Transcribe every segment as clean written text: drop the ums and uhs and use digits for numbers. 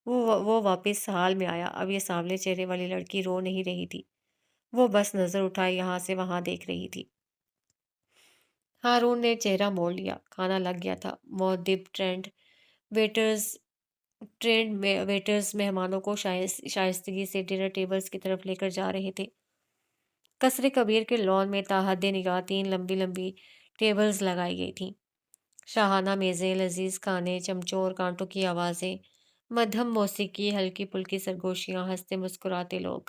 وہ واپس حال میں آیا۔ اب یہ سانولے چہرے والی لڑکی رو نہیں رہی تھی، وہ بس نظر اٹھائے یہاں سے وہاں دیکھ رہی تھی۔ ہارون نے چہرہ موڑ لیا۔ کھانا لگ گیا تھا۔ مؤدب ویٹرز ویٹرز مہمانوں کو شائستگی سے ڈنر ٹیبلز کی طرف لے کر جا رہے تھے۔ قصر کبیر کے لان میں تاحد نگاہ 3 لمبی لمبی ٹیبلز لگائی گئی تھیں۔ شاہانہ میزیں، لذیذ کھانے، چمچوں اور کانٹوں کی آوازیں، مدھم موسیقی، ہلکی پھلکی سرگوشیاں، ہنستے مسکراتے لوگ۔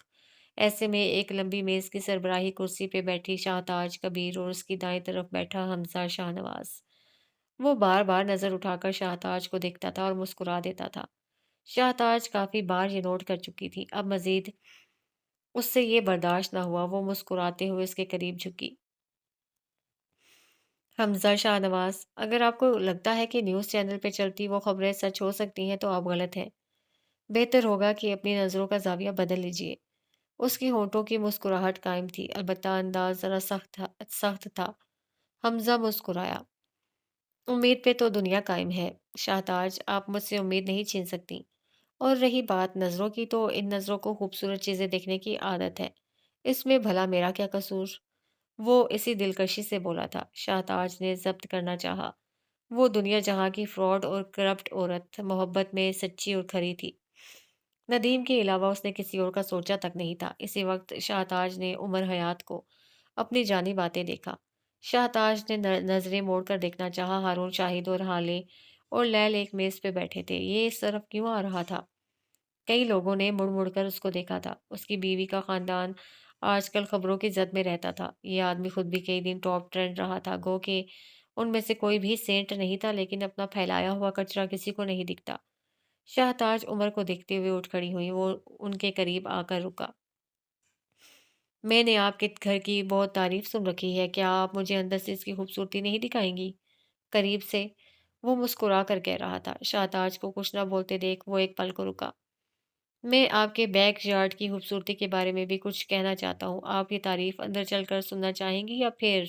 ایسے میں ایک لمبی میز کی سربراہی کرسی پہ بیٹھی شاہ تاج کبیر اور اس کی دائیں طرف بیٹھا حمزہ شاہ نواز۔ وہ بار بار نظر اٹھا کر شاہ تاج کو دیکھتا تھا اور مسکرا دیتا تھا۔ شاہ تاج کافی بار یہ نوٹ کر چکی تھی، اب مزید اس سے یہ برداشت نہ ہوا۔ وہ مسکراتے ہوئے اس کے قریب جھکی۔ حمزہ شاہ نواز، اگر آپ کو لگتا ہے کہ نیوز چینل پہ چلتی وہ خبریں سچ ہو سکتی ہیں تو آپ غلط ہیں۔ بہتر ہوگا کہ اپنی نظروں کا زاویہ بدل لیجیے۔ اس کی ہونٹوں کی مسکراہٹ قائم تھی، البتہ انداز ذرا سخت تھا۔ حمزہ مسکرایا۔ امید پہ تو دنیا قائم ہے شاہ تاج، آپ مجھ سے امید نہیں چھین سکتی۔ اور رہی بات نظروں کی، تو ان نظروں کو خوبصورت چیزیں دیکھنے کی عادت ہے، اس میں بھلا میرا کیا قصور؟ وہ اسی دلکشی سے بولا تھا۔ شاہ تاج نے ضبط کرنا چاہا۔ وہ دنیا جہاں کی فراڈ اور کرپٹ عورت محبت میں سچی اور کھری تھی۔ ندیم کے علاوہ اس نے کسی اور کا سوچا تک نہیں تھا۔ اسی وقت شاہ تاج نے عمر حیات کو اپنی جانب آتے دیکھا۔ شاہ تاج نے نظریں موڑ کر دیکھنا چاہا۔ ہارون، شاہد اور حالے اور لیل ایک میز پہ بیٹھے تھے۔ یہ اس طرف کیوں آ رہا تھا؟ کئی لوگوں نے مڑ مڑ کر اس کو دیکھا تھا۔ اس کی بیوی کا خاندان آج کل خبروں کی زد میں رہتا تھا۔ یہ آدمی خود بھی کئی دن ٹاپ ٹرینڈ رہا تھا، گو کہ ان میں سے کوئی بھی سینٹ نہیں تھا، لیکن اپنا پھیلایا ہوا کچرا کسی کو نہیں دکھتا۔ شاہ تاج عمر کو دیکھتے ہوئے اٹھ کھڑی ہوئی۔ وہ ان کے قریب آ کر رکا۔ میں نے آپ کے گھر کی بہت تعریف سن رکھی ہے، کیا آپ مجھے اندر سے اس کی خوبصورتی نہیں دکھائیں گی؟ قریب سے، وہ مسکرا کر کہہ رہا تھا۔ شاہ تاج کو کچھ نہ بولتے دیکھ وہ ایک پل کو رکا۔ میں آپ کے بیک یارڈ کی خوبصورتی کے بارے میں بھی کچھ کہنا چاہتا ہوں۔ آپ یہ تعریف اندر چل کر سننا چاہیں گی یا پھر؟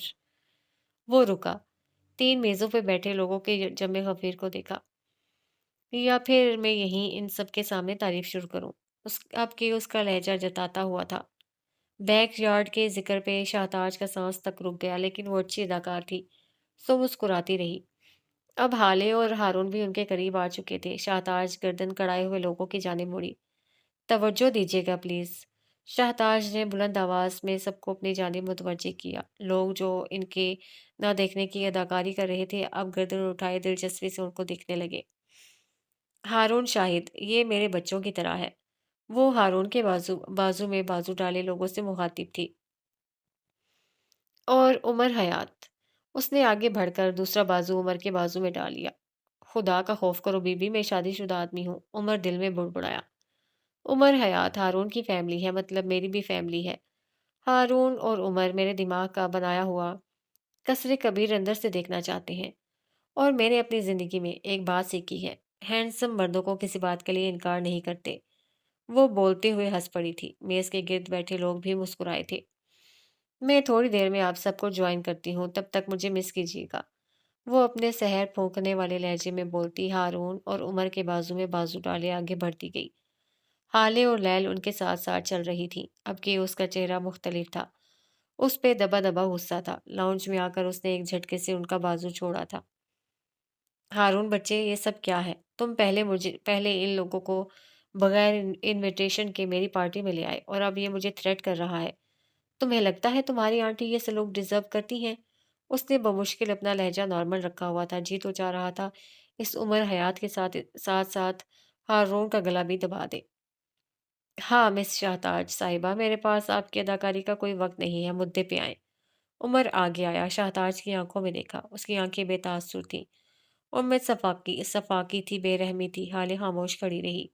وہ رکا۔ 3 میزوں پہ بیٹھے لوگوں کے جمع غفیر کو دیکھا۔ یا پھر میں یہیں ان سب کے سامنے تعریف شروع کروں؟ اب کہ اس کا لہجہ جتاتا ہوا تھا۔ بیک یارڈ کے ذکر پہ شاہ تاج کا سانس تک رک گیا، لیکن وہ اچھی اداکار تھی، سو مسکراتی رہی۔ اب حالے اور ہارون بھی ان کے قریب آ چکے تھے۔ شاہ تاج گردن کڑائے ہوئے لوگوں کی جانب مڑی۔ توجہ دیجیے گا پلیز۔ شاہ تاج نے بلند آواز میں سب کو اپنی جانب متوجہ کیا۔ لوگ جو ان کے نہ دیکھنے کی اداکاری کر رہے تھے اب گردن اٹھائے دلچسپی سے ان کو دیکھنے لگے۔ ہارون، شاہد، یہ میرے بچوں کی طرح ہے۔ وہ ہارون کے بازو میں بازو ڈالے لوگوں سے مخاطب تھی۔ اور عمر حیات، اس نے آگے بڑھ کر دوسرا بازو عمر کے بازو میں ڈال لیا۔ خدا کا خوف کرو بی بی، میں شادی شدہ آدمی ہوں، عمر دل میں بڑبڑایا۔ عمر حیات ہارون کی فیملی ہے، مطلب میری بھی فیملی ہے۔ ہارون اور عمر میرے دماغ کا بنایا ہوا قصر کبیر اندر سے دیکھنا چاہتے ہیں، اور میں نے اپنی زندگی میں ایک بات سیکھی ہے، ہینڈسم مردوں کو کسی بات کے لیے انکار نہیں کرتے۔ وہ بولتے ہوئے ہنس پڑی تھی۔ میز کے گرد بیٹھے لوگ بھی مسکرائے تھے۔ میں تھوڑی دیر میں آپ سب کو جوائن کرتی ہوں، تب تک مجھے مس کیجیے گا، وہ اپنے سحر پھونکنے والے لہجے میں بولتی ہارون اور عمر کے بازو میں بازو ڈالے آگے بڑھتی گئی۔ حالے اور لیل ان کے ساتھ ساتھ چل رہی تھیں۔ اب کہ اس کا چہرہ مختلف تھا، اس پہ دبا دبا غصہ تھا۔ لاؤنج میں آ کر اس نے ایک جھٹکے سے ان کا بازو چھوڑا تھا۔ ہارون بچے، یہ سب کیا ہے؟ تم پہلے ان لوگوں کو بغیر انویٹیشن کے میری پارٹی میں لے آئے، اور اب یہ مجھے تھریٹ کر رہا ہے۔ تمہیں لگتا ہے تمہاری آنٹی یہ سلوک ڈیزرو کرتی ہیں؟ اس نے بمشکل اپنا لہجہ نارمل رکھا ہوا تھا۔ جی تو چاہ رہا تھا اس عمر حیات کے ساتھ ساتھ ساتھ ہارون کا گلا بھی دبا دے۔ ہاں مس شاہتاج صاحبہ، میرے پاس آپ کی اداکاری کا کوئی وقت نہیں ہے، مدعے پہ آئیں۔ عمر آگے آیا، شاہتاج کی آنکھوں میں دیکھا۔ اس کی آنکھیں بے تاثر تھیں، امید صفاقی تھی، بے رحمی تھی۔ حالے خاموش کھڑی رہی۔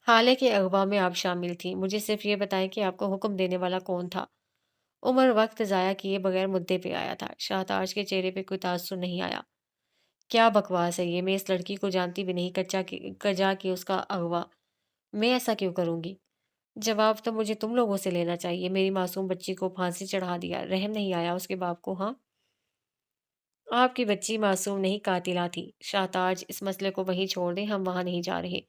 حالے کے اغوا میں آپ شامل تھی، مجھے صرف یہ بتائیں کہ آپ کو حکم دینے والا کون تھا؟ عمر وقت ضائع کیے بغیر مدعے پہ آیا تھا۔ شاہتاج کے چہرے پہ کوئی تاثر نہیں آیا۔ کیا بکواس ہے یہ، میں اس لڑکی کو جانتی بھی نہیں، کجا کہ اس کا اغوا۔ میں ایسا کیوں کروں گی؟ جواب تو مجھے تم لوگوں سے لینا چاہیے۔ میری معصوم بچی کو پھانسی چڑھا دیا، رحم نہیں آیا اس کے باپ کو؟ ہاں آپ کی بچی معصوم نہیں قاتلہ تھی۔ شاہتاج، اس مسئلے کو وہیں چھوڑ دیں، ہم وہاں نہیں جا رہے۔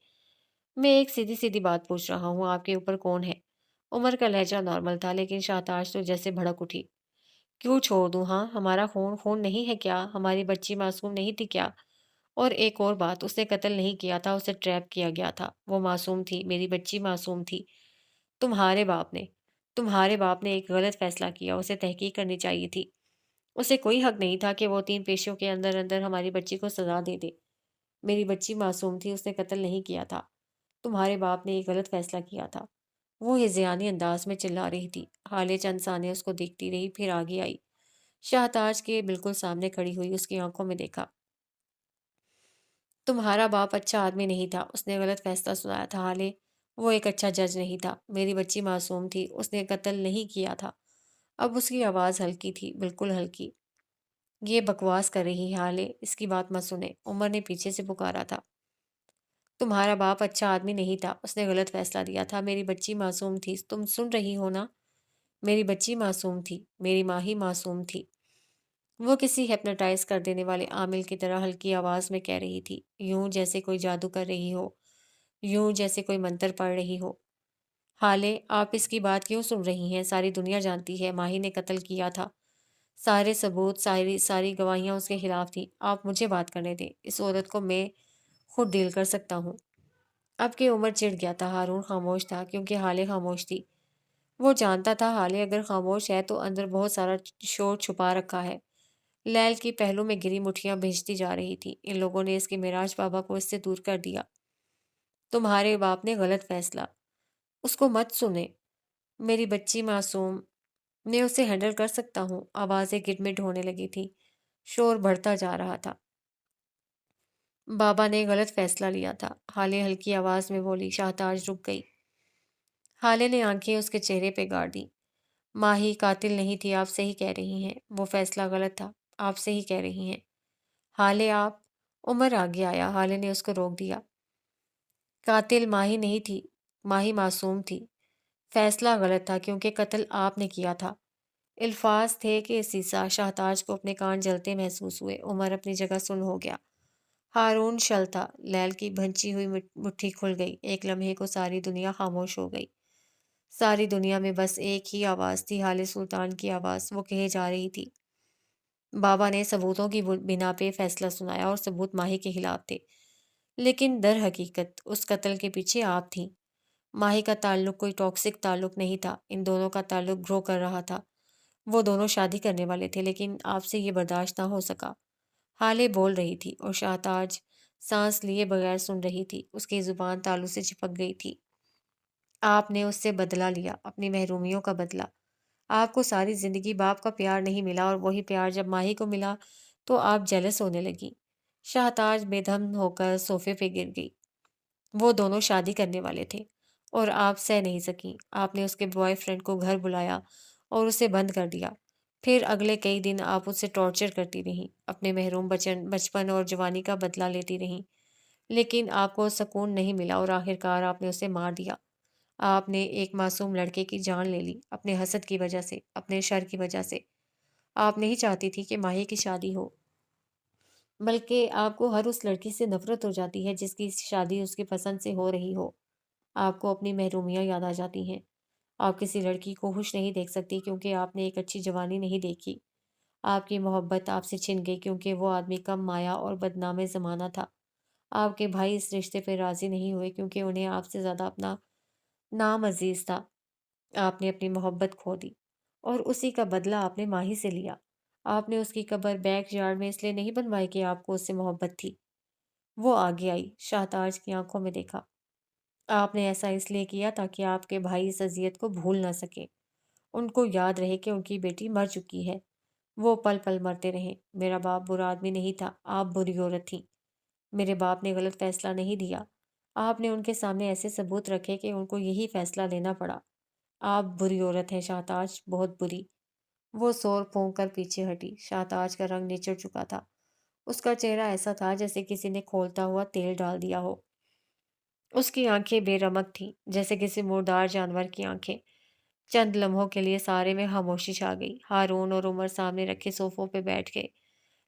میں ایک سیدھی سیدھی بات پوچھ رہا ہوں، آپ کے اوپر کون ہے؟ عمر کا لہجہ نارمل تھا لیکن شاہتاج تو جیسے بھڑک اٹھی۔ کیوں چھوڑ دوں؟ ہاں، ہمارا خون خون نہیں ہے کیا؟ ہماری بچی معصوم نہیں تھی کیا؟ اور ایک اور بات، اس نے قتل نہیں کیا تھا، اسے ٹریپ کیا گیا تھا۔ وہ معصوم تھی، میری بچی معصوم تھی۔ تمہارے باپ نے تمہارے باپ نے ایک غلط فیصلہ کیا، اسے تحقیق کرنی چاہیے تھی۔ اسے کوئی حق نہیں تھا کہ وہ 3 پیشوں کے اندر اندر ہماری بچی کو سزا دے دے۔ میری بچی معصوم تھی، اس نے قتل نہیں کیا تھا۔ تمہارے باپ نے ایک غلط فیصلہ کیا تھا۔ وہ ہذیانی انداز میں چلا رہی تھی۔ حالے چند ثانیے اس کو دیکھتی رہی، پھر آگے آئی۔ شاہتاج کے بالکل سامنے کھڑی ہوئی، اس کی آنکھوں میں دیکھا۔ تمہارا باپ اچھا آدمی نہیں تھا، اس نے غلط فیصلہ سنایا تھا حالے۔ وہ ایک اچھا جج نہیں تھا۔ میری بچی معصوم تھی، اس نے قتل نہیں کیا تھا۔ اب اس کی آواز ہلکی تھی، بالکل ہلکی۔ یہ بکواس کر رہی ہے حالے، اس کی بات مت سنیں، عمر نے پیچھے سے پکارا تھا۔ تمہارا باپ اچھا آدمی نہیں تھا، اس نے غلط فیصلہ دیا تھا۔ میری بچی معصوم تھی، تم سن رہی ہو نا؟ میری بچی معصوم تھی، میری ماں ہی معصوم تھی۔ وہ کسی ہپنوٹائز کر دینے والے عامل کی طرح ہلکی آواز میں کہہ رہی تھی، یوں جیسے کوئی جادو کر رہی ہو، یوں جیسے کوئی منتر پڑھ رہی ہو۔ حالے، آپ اس کی بات کیوں سن رہی ہیں؟ ساری دنیا جانتی ہے ماہی نے قتل کیا تھا۔ سارے ثبوت، ساری ساری گواہیاں اس کے خلاف تھیں۔ آپ مجھے بات کرنے دیں، اس عورت کو میں خود ڈیل کر سکتا ہوں۔ اب کہ عمر چڑ گیا تھا، ہارون خاموش تھا کیونکہ حالے خاموش تھی۔ وہ جانتا تھا حالے اگر خاموش ہے تو اندر بہت سارا شور چھپا رکھا ہے۔ لیل کی پہلو میں گری مٹھیاں بھیجتی جا رہی تھی۔ ان لوگوں نے اس کے معراج بابا کو اس سے دور کر دیا۔ تمہارے باپ نے غلط فیصلہ، اس کو مت سنیں۔ میری بچی معصوم، میں اسے ہینڈل کر سکتا ہوں۔ آوازیں گڈمڈ ہونے لگی تھی، شور بڑھتا جا رہا تھا۔ بابا نے غلط فیصلہ لیا تھا، حالے ہلکی آواز میں بولی۔ شاہتاج رک گئی۔ حالے نے آنکھیں اس کے چہرے پہ گاڑ دی۔ ماہی قاتل نہیں تھی، آپ صحیح کہہ رہی ہیں، وہ فیصلہ غلط تھا، آپ صحیح کہہ رہی ہیں۔ حالے آپ، عمر آگے آیا، حالے نے اس کو روک دیا۔ قاتل ماہی نہیں تھی، ماہی معصوم تھی۔ فیصلہ غلط تھا کیونکہ قتل آپ نے کیا تھا۔ الفاظ تھے کہ سیسا۔ شاہتاج کو اپنے کان جلتے محسوس ہوئے۔ عمر اپنی جگہ سن ہو گیا۔ ہارون شل تھا۔ لیل کی بھنچی ہوئی مٹھی کھل گئی۔ ایک لمحے کو ساری دنیا خاموش ہو گئی۔ ساری دنیا میں بس ایک ہی آواز تھی، حالے سلطان کی آواز۔ وہ کہے جا رہی تھی، بابا نے ثبوتوں کی بنا پہ فیصلہ سنایا اور ثبوت ماہی کے خلاف تھے، لیکن در حقیقت اس قتل کے پیچھے آپ تھیں۔ ماہی کا تعلق کوئی ٹاکسک تعلق نہیں تھا، ان دونوں کا تعلق گرو کر رہا تھا۔ وہ دونوں شادی کرنے والے تھے، لیکن آپ سے یہ برداشت نہ ہو سکا۔ حالے بول رہی تھی اور شاہتاج سانس لیے بغیر سن رہی تھی۔ اس کی زبان تالو سے چپک گئی تھی۔ آپ نے اس سے بدلہ لیا، اپنی محرومیوں کا بدلہ۔ آپ کو ساری زندگی باپ کا پیار نہیں ملا، اور وہی پیار جب ماہی کو ملا تو آپ جیلس ہونے لگی۔ شاہتاج بے دم ہو کر صوفے پہ گر گئی۔ وہ دونوں شادی کرنے والے تھے اور آپ سہ نہیں سکیں۔ آپ نے اس کے بوائے فرینڈ کو گھر بلایا اور اسے بند کر دیا۔ پھر اگلے کئی دن آپ اسے ٹارچر کرتی رہیں، اپنے محروم بچپن اور جوانی کا بدلہ لیتی رہیں، لیکن آپ کو سکون نہیں ملا اور آخرکار آپ نے اسے مار دیا۔ آپ نے ایک معصوم لڑکے کی جان لے لی، اپنے حسد کی وجہ سے، اپنے شر کی وجہ سے۔ آپ نہیں چاہتی تھی کہ ماہی کی شادی ہو، بلکہ آپ کو ہر اس لڑکی سے نفرت ہو جاتی ہے جس کی شادی اس کی پسند سے ہو رہی ہو۔ آپ کو اپنی محرومیاں یاد آ جاتی ہیں۔ آپ کسی لڑکی کو خوش نہیں دیکھ سکتی کیونکہ آپ نے ایک اچھی جوانی نہیں دیکھی۔ آپ کی محبت آپ سے چھن گئی کیونکہ وہ آدمی کم مایا اور بدنام زمانہ تھا۔ آپ کے بھائی اس رشتے پہ راضی نہیں ہوئے کیونکہ انہیں آپ سے زیادہ اپنا نام عزیز تھا۔ آپ نے اپنی محبت کھو دی اور اسی کا بدلہ آپ نے ماہی سے لیا۔ آپ نے اس کی قبر بیک یارڈ میں اس لیے نہیں بنوائی کہ آپ کو اس سے محبت تھی۔ وہ آگے آئی، شاہتاج کی آنکھوں میں دیکھا۔ آپ نے ایسا اس لیے کیا تاکہ آپ کے بھائی اس اذیت کو بھول نہ سکیں، ان کو یاد رہے کہ ان کی بیٹی مر چکی ہے۔ وہ پل پل مرتے رہیں۔ میرا باپ برا آدمی نہیں تھا، آپ بری عورت تھیں۔ میرے باپ نے غلط فیصلہ نہیں دیا، آپ نے ان کے سامنے ایسے ثبوت رکھے کہ ان کو یہی فیصلہ لینا پڑا۔ آپ بری عورت ہیں شاہتاج، بہت بری۔ وہ زور پھونک کر پیچھے ہٹی۔ شاہتاج کا رنگ نچڑ چکا تھا۔ اس کا چہرہ ایسا تھا جیسے کسی نے کھولتا ہوا تیل ڈال دیا ہو۔ اس کی آنکھیں بے رمق تھیں، جیسے کسی مردار جانور کی آنکھیں۔ چند لمحوں کے لیے سارے میں خاموشی چھا گئی۔ ہارون اور عمر سامنے رکھے صوفوں پہ بیٹھ گئے۔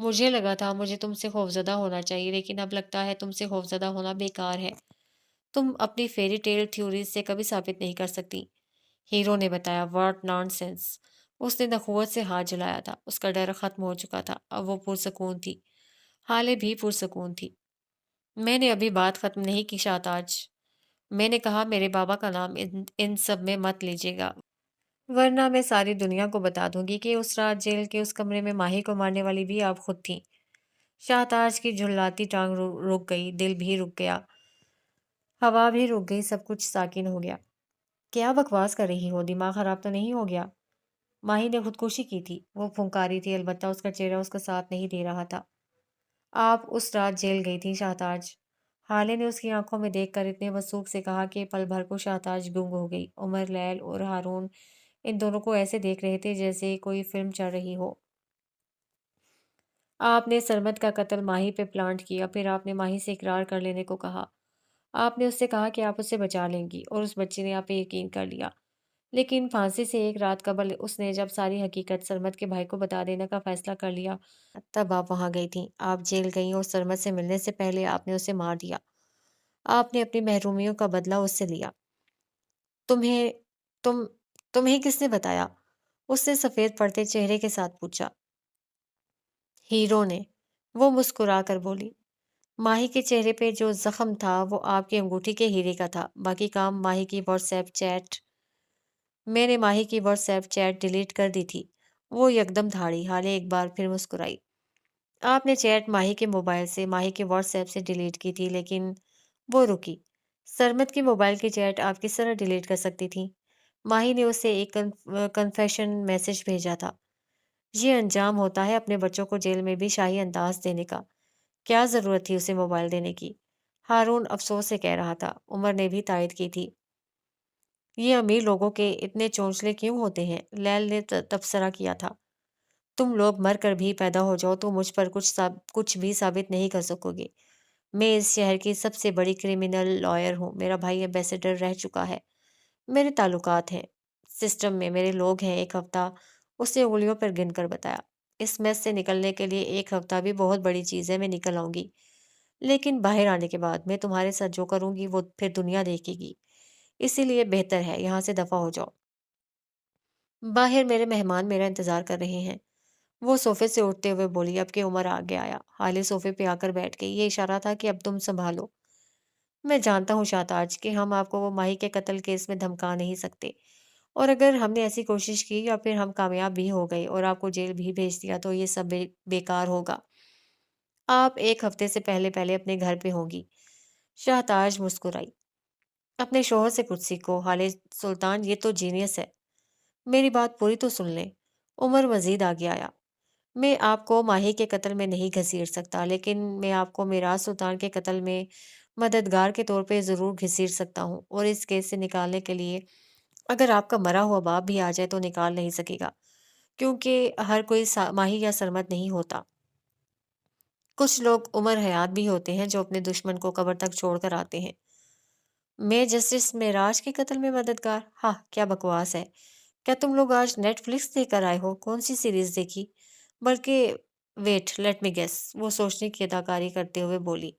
مجھے لگا تھا مجھے تم سے خوفزدہ ہونا چاہیے، لیکن اب لگتا ہے تم سے خوفزدہ ہونا بیکار ہے۔ تم اپنی فیری ٹیل تھیوریز سے کبھی ثابت نہیں کر سکتی۔ ہیرو نے بتایا، واٹ نان سینس۔ اس نے نخوت سے ہاتھ جلایا تھا۔ اس کا ڈر ختم ہو چکا تھا۔ اب وہ پرسکون تھی۔ حالے بھی پرسکون تھی۔ میں نے ابھی بات ختم نہیں کی شاہتاج۔ میں نے کہا میرے بابا کا نام ان سب میں مت لیجیے گا، ورنہ میں ساری دنیا کو بتا دوں گی کہ اس رات جیل کے اس کمرے میں ماہی کو مارنے والی بھی آپ خود تھیں۔ شاہتاج کی جھلاتی ٹانگ رک گئی، دل بھی رک گیا، ہوا بھی رک گئی، سب کچھ ساکن ہو گیا۔ کیا بکواس کر رہی ہو؟ دماغ خراب تو نہیں ہو گیا؟ ماہی نے خودکشی کی تھی۔ وہ پھنکاری تھی، البتہ اس کا چہرہ اس کا ساتھ نہیں دے رہا تھا۔ آپ اس رات جیل گئی تھی شاہتاج۔ حالے نے اس کی آنکھوں میں دیکھ کر اتنے وثوق سے کہا کہ پل بھر کو شاہتاج گنگ ہو گئی۔ عمر، لیل اور ہارون ان دونوں کو ایسے دیکھ رہے تھے جیسے کوئی فلم چل رہی ہو۔ آپ نے سرمد کا قتل ماہی پہ پلانٹ کیا، پھر آپ نے ماہی سے اقرار کر لینے کو کہا۔ آپ نے اس سے کہا کہ آپ اسے بچا لیں گی، اور اس بچے نے آپ پہ یقین کر لیا۔ لیکن پھانسی سے ایک رات قبل اس نے جب ساری حقیقت سرمد کے بھائی کو بتا دینے کا فیصلہ کر لیا، تب آپ وہاں گئی تھیں۔ آپ جیل گئیں اور سرمد سے ملنے سے پہلے آپ نے اسے مار دیا۔ آپ نے اپنی محرومیوں کا بدلہ اس سے لیا۔ تمہیں تم تمہیں کس نے بتایا؟ اس نے سفید پڑتے چہرے کے ساتھ پوچھا۔ ہیرو نے۔ وہ مسکرا کر بولی، ماہی کے چہرے پہ جو زخم تھا وہ آپ کی انگوٹھی کے ہیرے کا تھا، باقی کام ماہی کی واٹس ایپ چیٹ۔ میں نے ماہی کی واٹس ایپ چیٹ ڈیلیٹ کر دی تھی۔ وہ یکدم دھاڑی۔ حالے ایک بار پھر مسکرائی۔ آپ نے چیٹ ماہی کے موبائل سے، ماہی کے واٹس ایپ سے ڈیلیٹ کی تھی، لیکن وہ رکی۔ سرمد کے موبائل کی چیٹ آپ کس طرح ڈیلیٹ کر سکتی تھی؟ ماہی نے اسے ایک کنفیشن میسج بھیجا تھا۔ یہ انجام ہوتا ہے اپنے بچوں کو جیل میں بھی شاہی انداز دینے کا۔ کیا ضرورت تھی اسے موبائل دینے کی؟ ہارون افسوس سے کہہ رہا تھا۔ عمر نے بھی تائید کی تھی۔ یہ امیر لوگوں کے اتنے چونچلے کیوں ہوتے ہیں؟ لیل نے تبصرہ کیا تھا۔ تم لوگ مر کر بھی پیدا ہو جاؤ تو مجھ پر کچھ بھی ثابت نہیں کر سکو گے۔ میں اس شہر کی سب سے بڑی کرمنل لائر ہوں۔ میرا بھائی ایمبیسڈر رہ چکا ہے۔ میرے تعلقات ہیں سسٹم میں، میرے لوگ ہیں۔ ایک ہفتہ، اس نے انگلیوں پر گن کر بتایا۔ اس میس سے نکلنے کے لیے ایک ہفتہ بھی بہت بڑی چیز ہے، میں نکل آؤں گی۔ لیکن باہر آنے کے بعد میں تمہارے ساتھ جو کروں گی وہ پھر دنیا دیکھے گی۔ اسی لیے بہتر ہے یہاں سے دفع ہو جاؤ۔ باہر میرے مہمان میرا انتظار کر رہے ہیں۔ وہ صوفے سے اٹھتے ہوئے بولی۔ اب کہ عمر آگے آیا، حالے صوفے پہ آ کر بیٹھ گئی۔ یہ اشارہ تھا کہ اب تم سنبھالو۔ میں جانتا ہوں شاہتاج کہ ہم آپ کو وہ ماہی کے قتل کیس میں دھمکا نہیں سکتے، اور اگر ہم نے ایسی کوشش کی یا پھر ہم کامیاب بھی ہو گئے اور آپ کو جیل بھی بھیج دیا تو یہ سب بیکار ہوگا۔ آپ ایک ہفتے سے پہلے پہلے اپنے گھر پہ ہوں گی۔ شاہتاج مسکرائی۔ اپنے شوہر سے کچھ سیکھو حالے سلطان، یہ تو جینیس ہے۔ میری بات پوری تو سن لیں۔ عمر مزید آگے آیا۔ میں آپ کو ماہی کے قتل میں نہیں گھسیٹ سکتا، لیکن میں آپ کو میراث سلطان کے قتل میں مددگار کے طور پہ ضرور گھسیٹ سکتا ہوں، اور اس کیس سے نکالنے کے لیے اگر آپ کا مرا ہوا باپ بھی آ جائے تو نکال نہیں سکے گا، کیونکہ ہر کوئی ماہی یا سرمد نہیں ہوتا۔ کچھ لوگ عمر حیات بھی ہوتے ہیں جو اپنے دشمن کو قبر تک چھوڑ کر آتے ہیں۔ میں جسٹس معراج کے قتل میں مددگار؟ ہاں، کیا بکواس ہے۔ کیا تم لوگ آج نیٹ فلکس دیکھ کر آئے ہو؟ کون سی سیریز دیکھی؟ بلکہ ویٹ لیٹ می گیس، وہ سوچنے کی اداکاری کرتے ہوئے بولی۔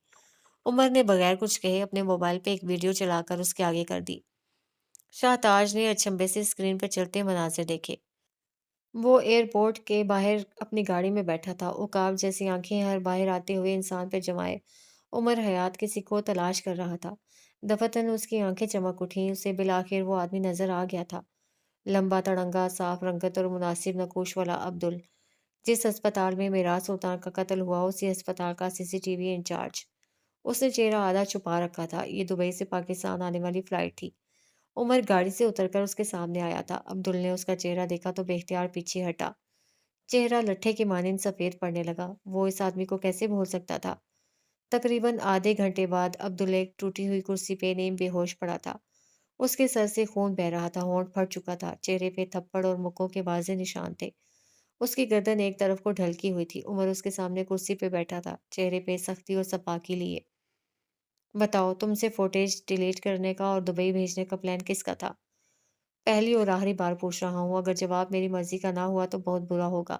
عمر نے بغیر کچھ کہے اپنے موبائل پہ ایک ویڈیو چلا کر اس کے آگے کر دی۔ شاہتاج نے اچنبے سے اسکرین پر چلتے مناظر دیکھے۔ وہ ایئرپورٹ کے باہر اپنی گاڑی میں بیٹھا تھا، عقاب جیسی آنکھیں ہر باہر آتے ہوئے انسان پہ جمائے عمر حیات کسی کو تلاش کر رہا تھا۔ دفتن اس کی آنکھیں چمک اٹھیں، اسے بالآخر وہ آدمی نظر آ گیا تھا۔ لمبا تڑنگا، صاف رنگت اور مناسب نقوش والا عبدل، جس ہسپتال میں میراث سلطان کا قتل ہوا اسی ہسپتال کا سی سی ٹی وی انچارج۔ اس نے چہرہ آدھا چھپا رکھا تھا۔ یہ دبئی سے پاکستان آنے والی فلائٹ تھی۔ عمر گاڑی سے اتر کر اس کے سامنے آیا تھا۔ عبدل نے اس کا چہرہ دیکھا تو بے اختیار پیچھے ہٹا۔ چہرہ لٹھے کے مانند سفید پڑنے لگا۔ وہ اس آدمی کو کیسے بھول سکتا تھا؟ تقریباً آدھے گھنٹے بعد عبدل ایک ٹوٹی ہوئی کرسی پہ نیم بے ہوش پڑا تھا۔ اس کے سر سے خون بہہ رہا تھا، ہونٹ پھٹ چکا تھا، چہرے پہ تھپڑ اور مکوں کے واضح نشان تھے۔ اس کی گردن ایک طرف کو ڈھلکی ہوئی تھی۔ عمر اس کے سامنے کرسی پہ بیٹھا تھا، چہرے پہ سختی اور صفاکی لیے۔ بتاؤ، تم سے فوٹیج ڈیلیٹ کرنے کا اور دبئی بھیجنے کا پلان کس کا تھا؟ پہلی اور آخری بار پوچھ رہا ہوں، اگر جواب میری مرضی کا نہ ہوا تو بہت برا ہوگا۔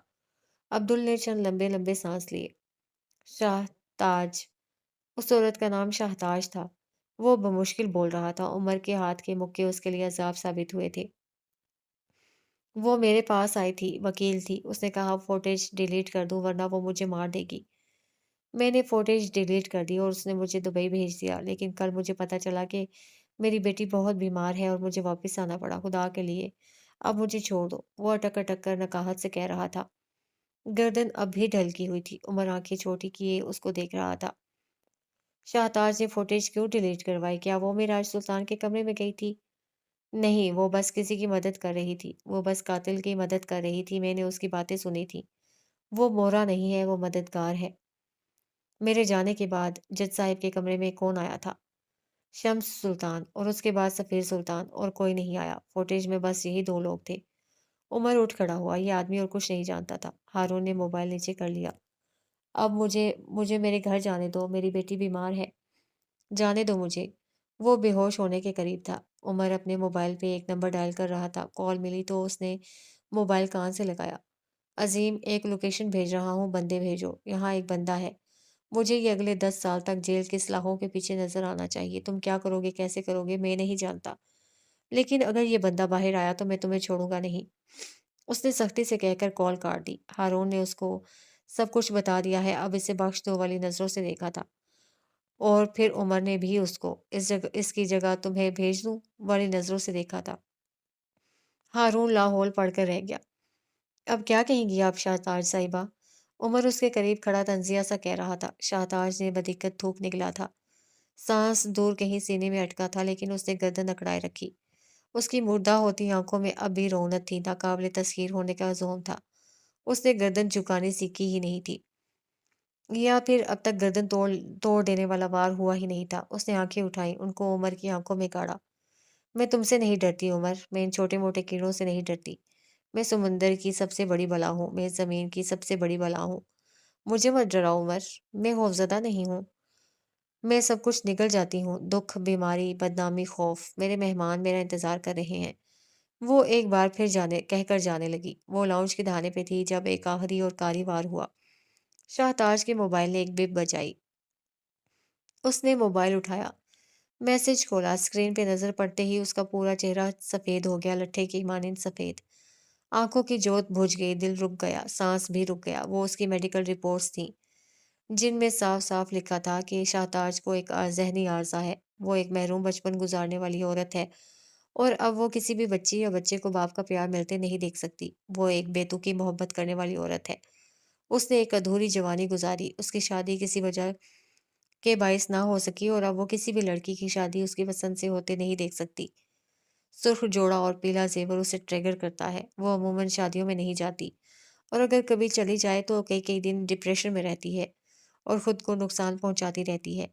عبدل نے چند لمبے لمبے سانس لیے۔ شاہ تاج، اس عورت کا نام شاہتاج تھا۔ وہ بمشکل بول رہا تھا۔ عمر کے ہاتھ کے مکے اس کے لیے عذاب ثابت ہوئے تھے۔ وہ میرے پاس آئی تھی، وکیل تھی۔ اس نے کہا فوٹیج ڈیلیٹ کر دوں ورنہ وہ مجھے مار دے گی۔ میں نے فوٹیج ڈیلیٹ کر دی اور اس نے مجھے دبئی بھیج دیا، لیکن کل مجھے پتا چلا کہ میری بیٹی بہت بیمار ہے اور مجھے واپس آنا پڑا۔ خدا کے لیے اب مجھے چھوڑ دو، وہ اٹک اٹک کر نکاہت سے کہہ رہا تھا۔ گردن اب بھی ڈھلکی ہوئی تھی۔ عمر آنکھیں چھوٹی کیے اس کو دیکھ رہا تھا۔ شاہتاج نے فوٹیج کیوں ڈیلیٹ کروائی؟ کیا وہ میراج سلطان کے کمرے میں گئی تھی؟ نہیں، وہ بس کسی کی مدد کر رہی تھی۔ وہ بس قاتل کی مدد کر رہی تھی۔ میں نے اس کی باتیں سنی تھی۔ وہ مورا نہیں ہے، وہ مددگار ہے۔ میرے جانے کے بعد جج صاحب کے کمرے میں کون آیا تھا؟ شمس سلطان اور اس کے بعد سفیر سلطان، اور کوئی نہیں آیا۔ فوٹیج میں بس یہی دو لوگ تھے۔ عمر اٹھ کھڑا ہوا۔ یہ آدمی اور کچھ نہیں جانتا تھا۔ ہارون نے موبائل نیچے کر لیا۔ اب مجھے میرے گھر جانے دو، میری بیٹی بیمار ہے۔ جانے دو مجھے۔ وہ بے ہوش ہونے کے قریب تھا۔ عمر اپنے موبائل پہ ایک نمبر ڈائل کر رہا تھا۔ کال ملی تو اس نے موبائل کان سے لگایا۔ عظیم، ایک لوکیشن بھیج رہا ہوں، بندے بھیجو۔ یہاں ایک بندہ ہے۔ مجھے یہ اگلے 10 سال تک جیل کے سلاخوں کے پیچھے نظر آنا چاہیے۔ تم کیا کرو گے، کیسے کرو گے، میں نہیں جانتا، لیکن اگر یہ بندہ باہر آیا تو میں تمہیں چھوڑوں گا نہیں۔ اس نے سختی سے کہہ کر کال کاٹ دی۔ ہارون نے اس کو سب کچھ بتا دیا ہے، اب اسے بخش دو والی نظروں سے دیکھا تھا، اور پھر عمر نے بھی اس کو اس کی جگہ تمہیں بھیج دوں والی نظروں سے دیکھا تھا۔ ہارون لاہور پڑھ کر رہ گیا۔ اب کیا کہیں گی آپ شاہتاج صاحبہ؟ عمر اس کے قریب کھڑا تنزیہ سا کہہ رہا تھا۔ شاہتاج نے بدقت تھوک نکلا تھا۔ سانس دور کہیں سینے میں اٹکا تھا، لیکن اس نے گردن اکڑائے رکھی۔ اس کی مردہ ہوتی آنکھوں میں اب بھی رونت تھی، ناقابل تسخیر ہونے کا زوم تھا۔ اس نے گردن جھکانی سیکھی ہی نہیں تھی، یا پھر اب تک گردن توڑ دینے والا وار ہوا ہی نہیں تھا۔ اس نے آنکھیں اٹھائیں، ان کو عمر کی آنکھوں میں گاڑا۔ میں تم سے نہیں ڈرتی عمر، میں ان چھوٹے موٹے کیڑوں سے نہیں ڈرتی۔ میں سمندر کی سب سے بڑی بلا ہوں، میں زمین کی سب سے بڑی بلا ہوں۔ مجھے مت ڈراؤ عمر، میں خوفزدہ نہیں ہوں۔ میں سب کچھ نگل جاتی ہوں، دکھ، بیماری، بدنامی، خوف۔ میرے مہمان میرا انتظار کر رہے ہیں۔ وہ ایک بار پھر کہہ کر جانے لگی۔ وہ لاؤنج کے دہانے پہ تھی جب ایک آخری اور کاری وار ہوا۔ شاہتاج کے موبائل نے ایک بپ بجائی۔ اس نے موبائل اٹھایا، میسج کھولا۔ اسکرین پہ نظر پڑتے ہی اس کا پورا چہرہ سفید ہو گیا، لٹھے کی مانند سفید۔ آنکھوں کی جوت بجھ گئی، دل رک گیا، سانس بھی رک گیا۔ وہ اس کی میڈیکل رپورٹس تھیں، جن میں صاف صاف لکھا تھا کہ شاہتاج کو ایک ذہنی عارضہ ہے، وہ ایک محروم بچپن گزارنے والی عورت ہے، اور اب وہ کسی بھی بچی یا بچے کو باپ کا پیار ملتے نہیں دیکھ سکتی۔ وہ ایک بیتوکی محبت کرنے والی عورت ہے۔ اس نے ایک ادھوری جوانی گزاری، اس کی شادی کسی وجہ کے باعث نہ ہو سکی، اور اب وہ کسی بھی لڑکی کی شادی اس کی پسند سے ہوتے نہیں دیکھ سکتی۔ سرخ جوڑا اور پیلا زیور اسے ٹریگر کرتا ہے۔ وہ عموماً شادیوں میں نہیں جاتی، اور اگر کبھی چلی جائے تو کئی کئی دن ڈپریشن میں رہتی ہے اور خود کو نقصان پہنچاتی رہتی ہے۔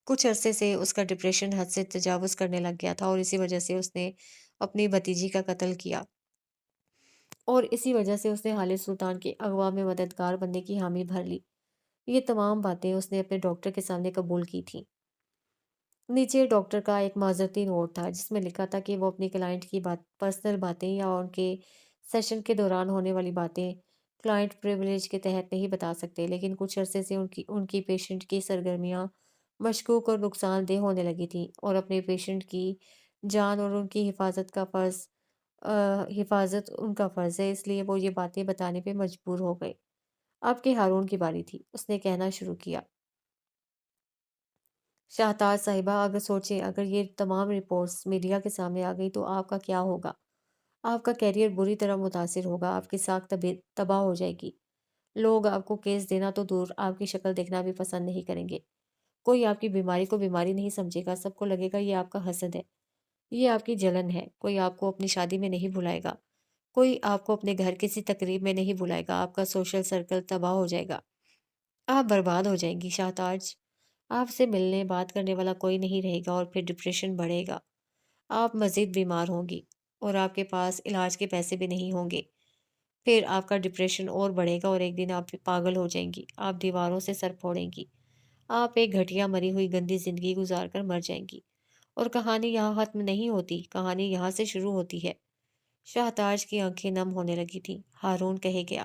کچھ عرصے سے اس کا ڈپریشن حد سے تجاوز کرنے لگ گیا تھا، اور اسی وجہ سے اس نے اپنی بھتیجی کا قتل کیا، اور اسی وجہ سے اس نے خالد سلطان کے اغوا میں مددگار بننے کی حامی بھر لی۔ یہ تمام باتیں اس نے اپنے ڈاکٹر کے سامنے قبول کی تھیں۔ نیچے ڈاکٹر کا ایک معذرتی نوٹ تھا، جس میں لکھا تھا کہ وہ اپنی کلائنٹ کی پرسنل باتیں یا ان کے سیشن کے دوران ہونے والی باتیں کلائنٹ پریویلیج کے تحت نہیں بتا سکتے، لیکن کچھ عرصے سے ان کی پیشنٹ کی سرگرمیاں مشکوک اور نقصان دہ ہونے لگی تھیں، اور اپنے پیشنٹ کی جان اور ان کی حفاظت ان کا فرض ہے، اس لیے وہ یہ باتیں بتانے پہ مجبور ہو گئے۔ اب کے ہارون کی باری تھی۔ اس نے کہنا شروع کیا، شاہتاج صاحبہ، اگر سوچیں، اگر یہ تمام رپورٹس میڈیا کے سامنے آ گئی تو آپ کا کیا ہوگا؟ آپ کا کیریئر بری طرح متاثر ہوگا، آپ کی ساکھ تباہ ہو جائے گی۔ لوگ آپ کو کیس دینا تو دور، آپ کی شکل دیکھنا بھی پسند نہیں کریں گے۔ کوئی آپ کی بیماری کو بیماری نہیں سمجھے گا، سب کو لگے گا یہ آپ کا حسد ہے، یہ آپ کی جلن ہے۔ کوئی آپ کو اپنی شادی میں نہیں بلائے گا، کوئی آپ کو اپنے گھر کسی تقریب میں نہیں بلائے گا، آپ کا سوشل سرکل تباہ ہو جائے گا، آپ برباد ہو جائیں گی شاہتاج۔ آپ سے ملنے بات کرنے والا کوئی نہیں رہے گا، اور پھر ڈپریشن بڑھے گا، آپ مزید بیمار ہوں گی، اور آپ کے پاس علاج کے پیسے بھی نہیں ہوں گے۔ پھر آپ کا ڈپریشن اور بڑھے گا، اور ایک دن آپ پاگل ہو جائیں گی، آپ دیواروں سے سر پھوڑیں گی، آپ ایک گھٹیا مری ہوئی گندی زندگی گزار کر مر جائیں گی۔ اور کہانی یہاں ختم نہیں ہوتی، کہانی یہاں سے شروع ہوتی ہے۔ شاہتاج کی آنکھیں نم ہونے لگی تھیں۔ ہارون کہے گیا،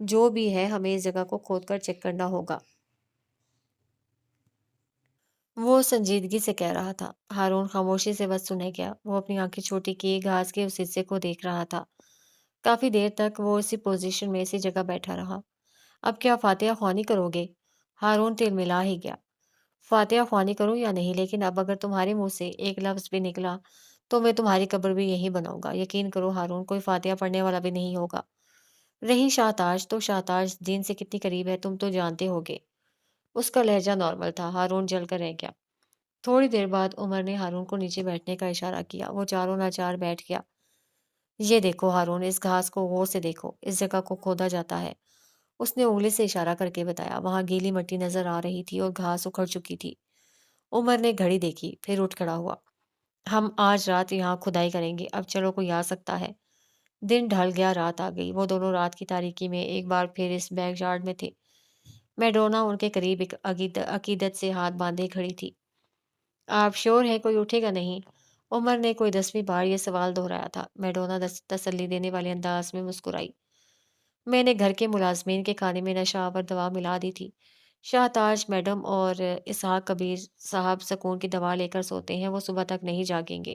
جو بھی ہے ہمیں اس جگہ کو کھود کر چیک کرنا ہوگا۔ وہ سنجیدگی سے کہہ رہا تھا۔ ہارون خاموشی سے بس سنے گیا۔ وہ اپنی آنکھیں چھوٹی کی گھاس کے اس حصے کو دیکھ رہا تھا۔ کافی دیر تک وہ اسی پوزیشن میں اسی جگہ بیٹھا رہا۔ اب کیا فاتحہ خوانی کرو گے؟ ہارون تل ملا ہی گیا۔ فاتحہ خوانی کروں یا نہیں، لیکن اب اگر تمہارے منہ سے ایک لفظ بھی نکلا تو میں تمہاری قبر بھی یہیں بناؤں گا۔ یقین کرو ہارون، کوئی فاتحہ پڑھنے والا بھی نہیں ہوگا۔ رہی شاہ تاج، تو شاہ تاج دین سے کتنی قریب ہے تم تو جانتے ہوگے۔ اس کا لہجہ نارمل تھا۔ ہارون جل کر رہ گیا۔ تھوڑی دیر بعد عمر نے ہارون کو نیچے بیٹھنے کا اشارہ کیا۔ وہ چاروں ناچار بیٹھ گیا۔ یہ دیکھو ہارون، اس گھاس کو غور سے دیکھو، اس جگہ کو کھودا جاتا ہے۔ اس نے انگلی سے اشارہ کر کے بتایا۔ وہاں گیلی مٹی نظر آ رہی تھی اور گھاس اکھڑ چکی تھی۔ عمر نے گھڑی دیکھی، پھر اٹھ کھڑا ہوا۔ ہم آج رات یہاں کھدائی کریں گے، اب چلو کوئی آ سکتا ہے۔ دن ڈھل گیا، رات آ گئی۔ وہ دونوں رات کی تاریکی میں ایک بار پھر اس بیک یارڈ میں تھے۔ میڈونا ان کے قریب ایک عقیدت سے ہاتھ باندھے کھڑی تھی۔ آپ شور ہیں کوئی اٹھے گا نہیں؟ عمر نے کوئی 10ویں بار یہ سوال دہرایا تھا۔ میڈونا تسلی دینے والے انداز میں مسکرائی۔ میں نے گھر کے ملازمین کے کھانے میں نشہ آور دوا ملا دی تھی۔ شاہ تاج میڈم اور اسحاق کبیر صاحب سکون کی دوا لے کر سوتے ہیں، وہ صبح تک نہیں جاگیں گے۔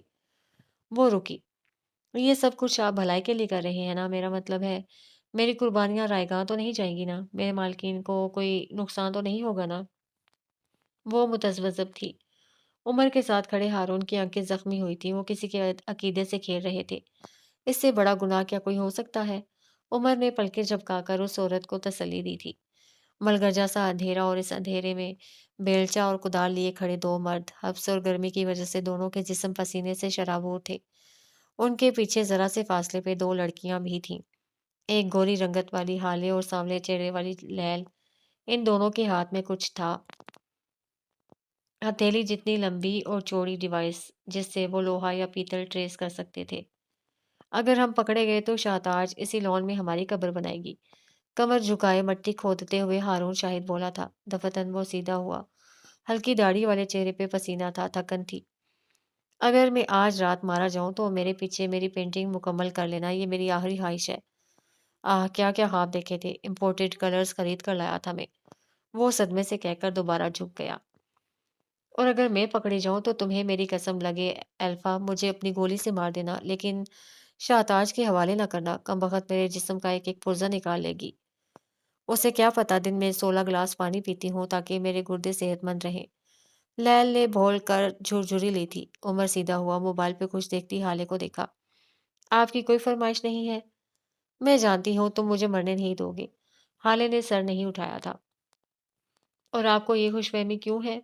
وہ رکی۔ یہ سب کچھ آپ بھلائی کے لیے کر رہے ہیں نا؟ میرا مطلب ہے میری قربانیاں رائے گاں تو نہیں جائیں گی نا؟ میرے مالکین کو کوئی نقصان تو نہیں ہوگا نا؟ وہ متذبذب تھی۔ عمر کے ساتھ کھڑے ہارون کی آنکھیں زخمی ہوئی تھیں۔ وہ کسی کے عقیدے سے کھیل رہے تھے۔ اس سے بڑا گناہ کیا کوئی ہو سکتا ہے؟ عمر نے پلکیں جھپکا کر اس عورت کو تسلی دی تھی۔ ملگرجا سا اندھیرا، اور اس اندھیرے میں بیلچہ اور کدال لیے کھڑے دو مرد۔ حبس اور گرمی کی وجہ سے دونوں کے جسم پسینے سے شرابور تھے۔ ان کے پیچھے ذرا سے فاصلے پہ دو لڑکیاں بھی تھیں۔ ایک گوری رنگت والی ہالے اور سانولے چہرے والی لیل۔ ان دونوں کے ہاتھ میں کچھ تھا، ہتھیلی جتنی لمبی اور چوڑی ڈیوائس، جس سے وہ لوہا یا پیتل ٹریس کر سکتے تھے۔ اگر ہم پکڑے گئے تو شاہ تاج اسی لون میں ہماری قبر بنائے گی۔ کمر جھکائے مٹی کھودتے ہوئے ہارون شاہد بولا تھا۔ دفتن وہ سیدھا ہوا۔ ہلکی داڑھی والے چہرے پہ پسینہ تھا، تھکن تھی۔ اگر میں آج رات مارا جاؤں تو میرے پیچھے میری پینٹنگ مکمل کر لینا، یہ میری آخری خواہش ہے۔ آہ کیا کیا خواب دیکھے تھے، امپورٹڈ کلرز خرید کر لایا تھا میں۔ وہ صدمے سے کہہ کر دوبارہ جھک گیا۔ اور اگر میں پکڑی جاؤں تو تمہیں میری قسم لگے الفا، مجھے اپنی گولی سے مار دینا، لیکن شاہ تاج کے حوالے نہ کرنا۔ کمبخت میرے جسم کا ایک ایک پرزہ نکال لے گی۔ اسے کیا پتا دن میں 16 گلاس پانی پیتی ہوں تاکہ میرے گردے صحت مند رہیں۔ لیل نے بھول کر جھرجھری لی تھی۔ عمر سیدھا ہوا، موبائل پہ کچھ دیکھتی حالے کو دیکھا۔ آپ کی کوئی فرمائش نہیں ہے؟ میں جانتی ہوں تم مجھے مرنے نہیں دو گے۔ حالے نے سر نہیں اٹھایا تھا۔ اور آپ کو یہ خوش فہمی کیوں ہے؟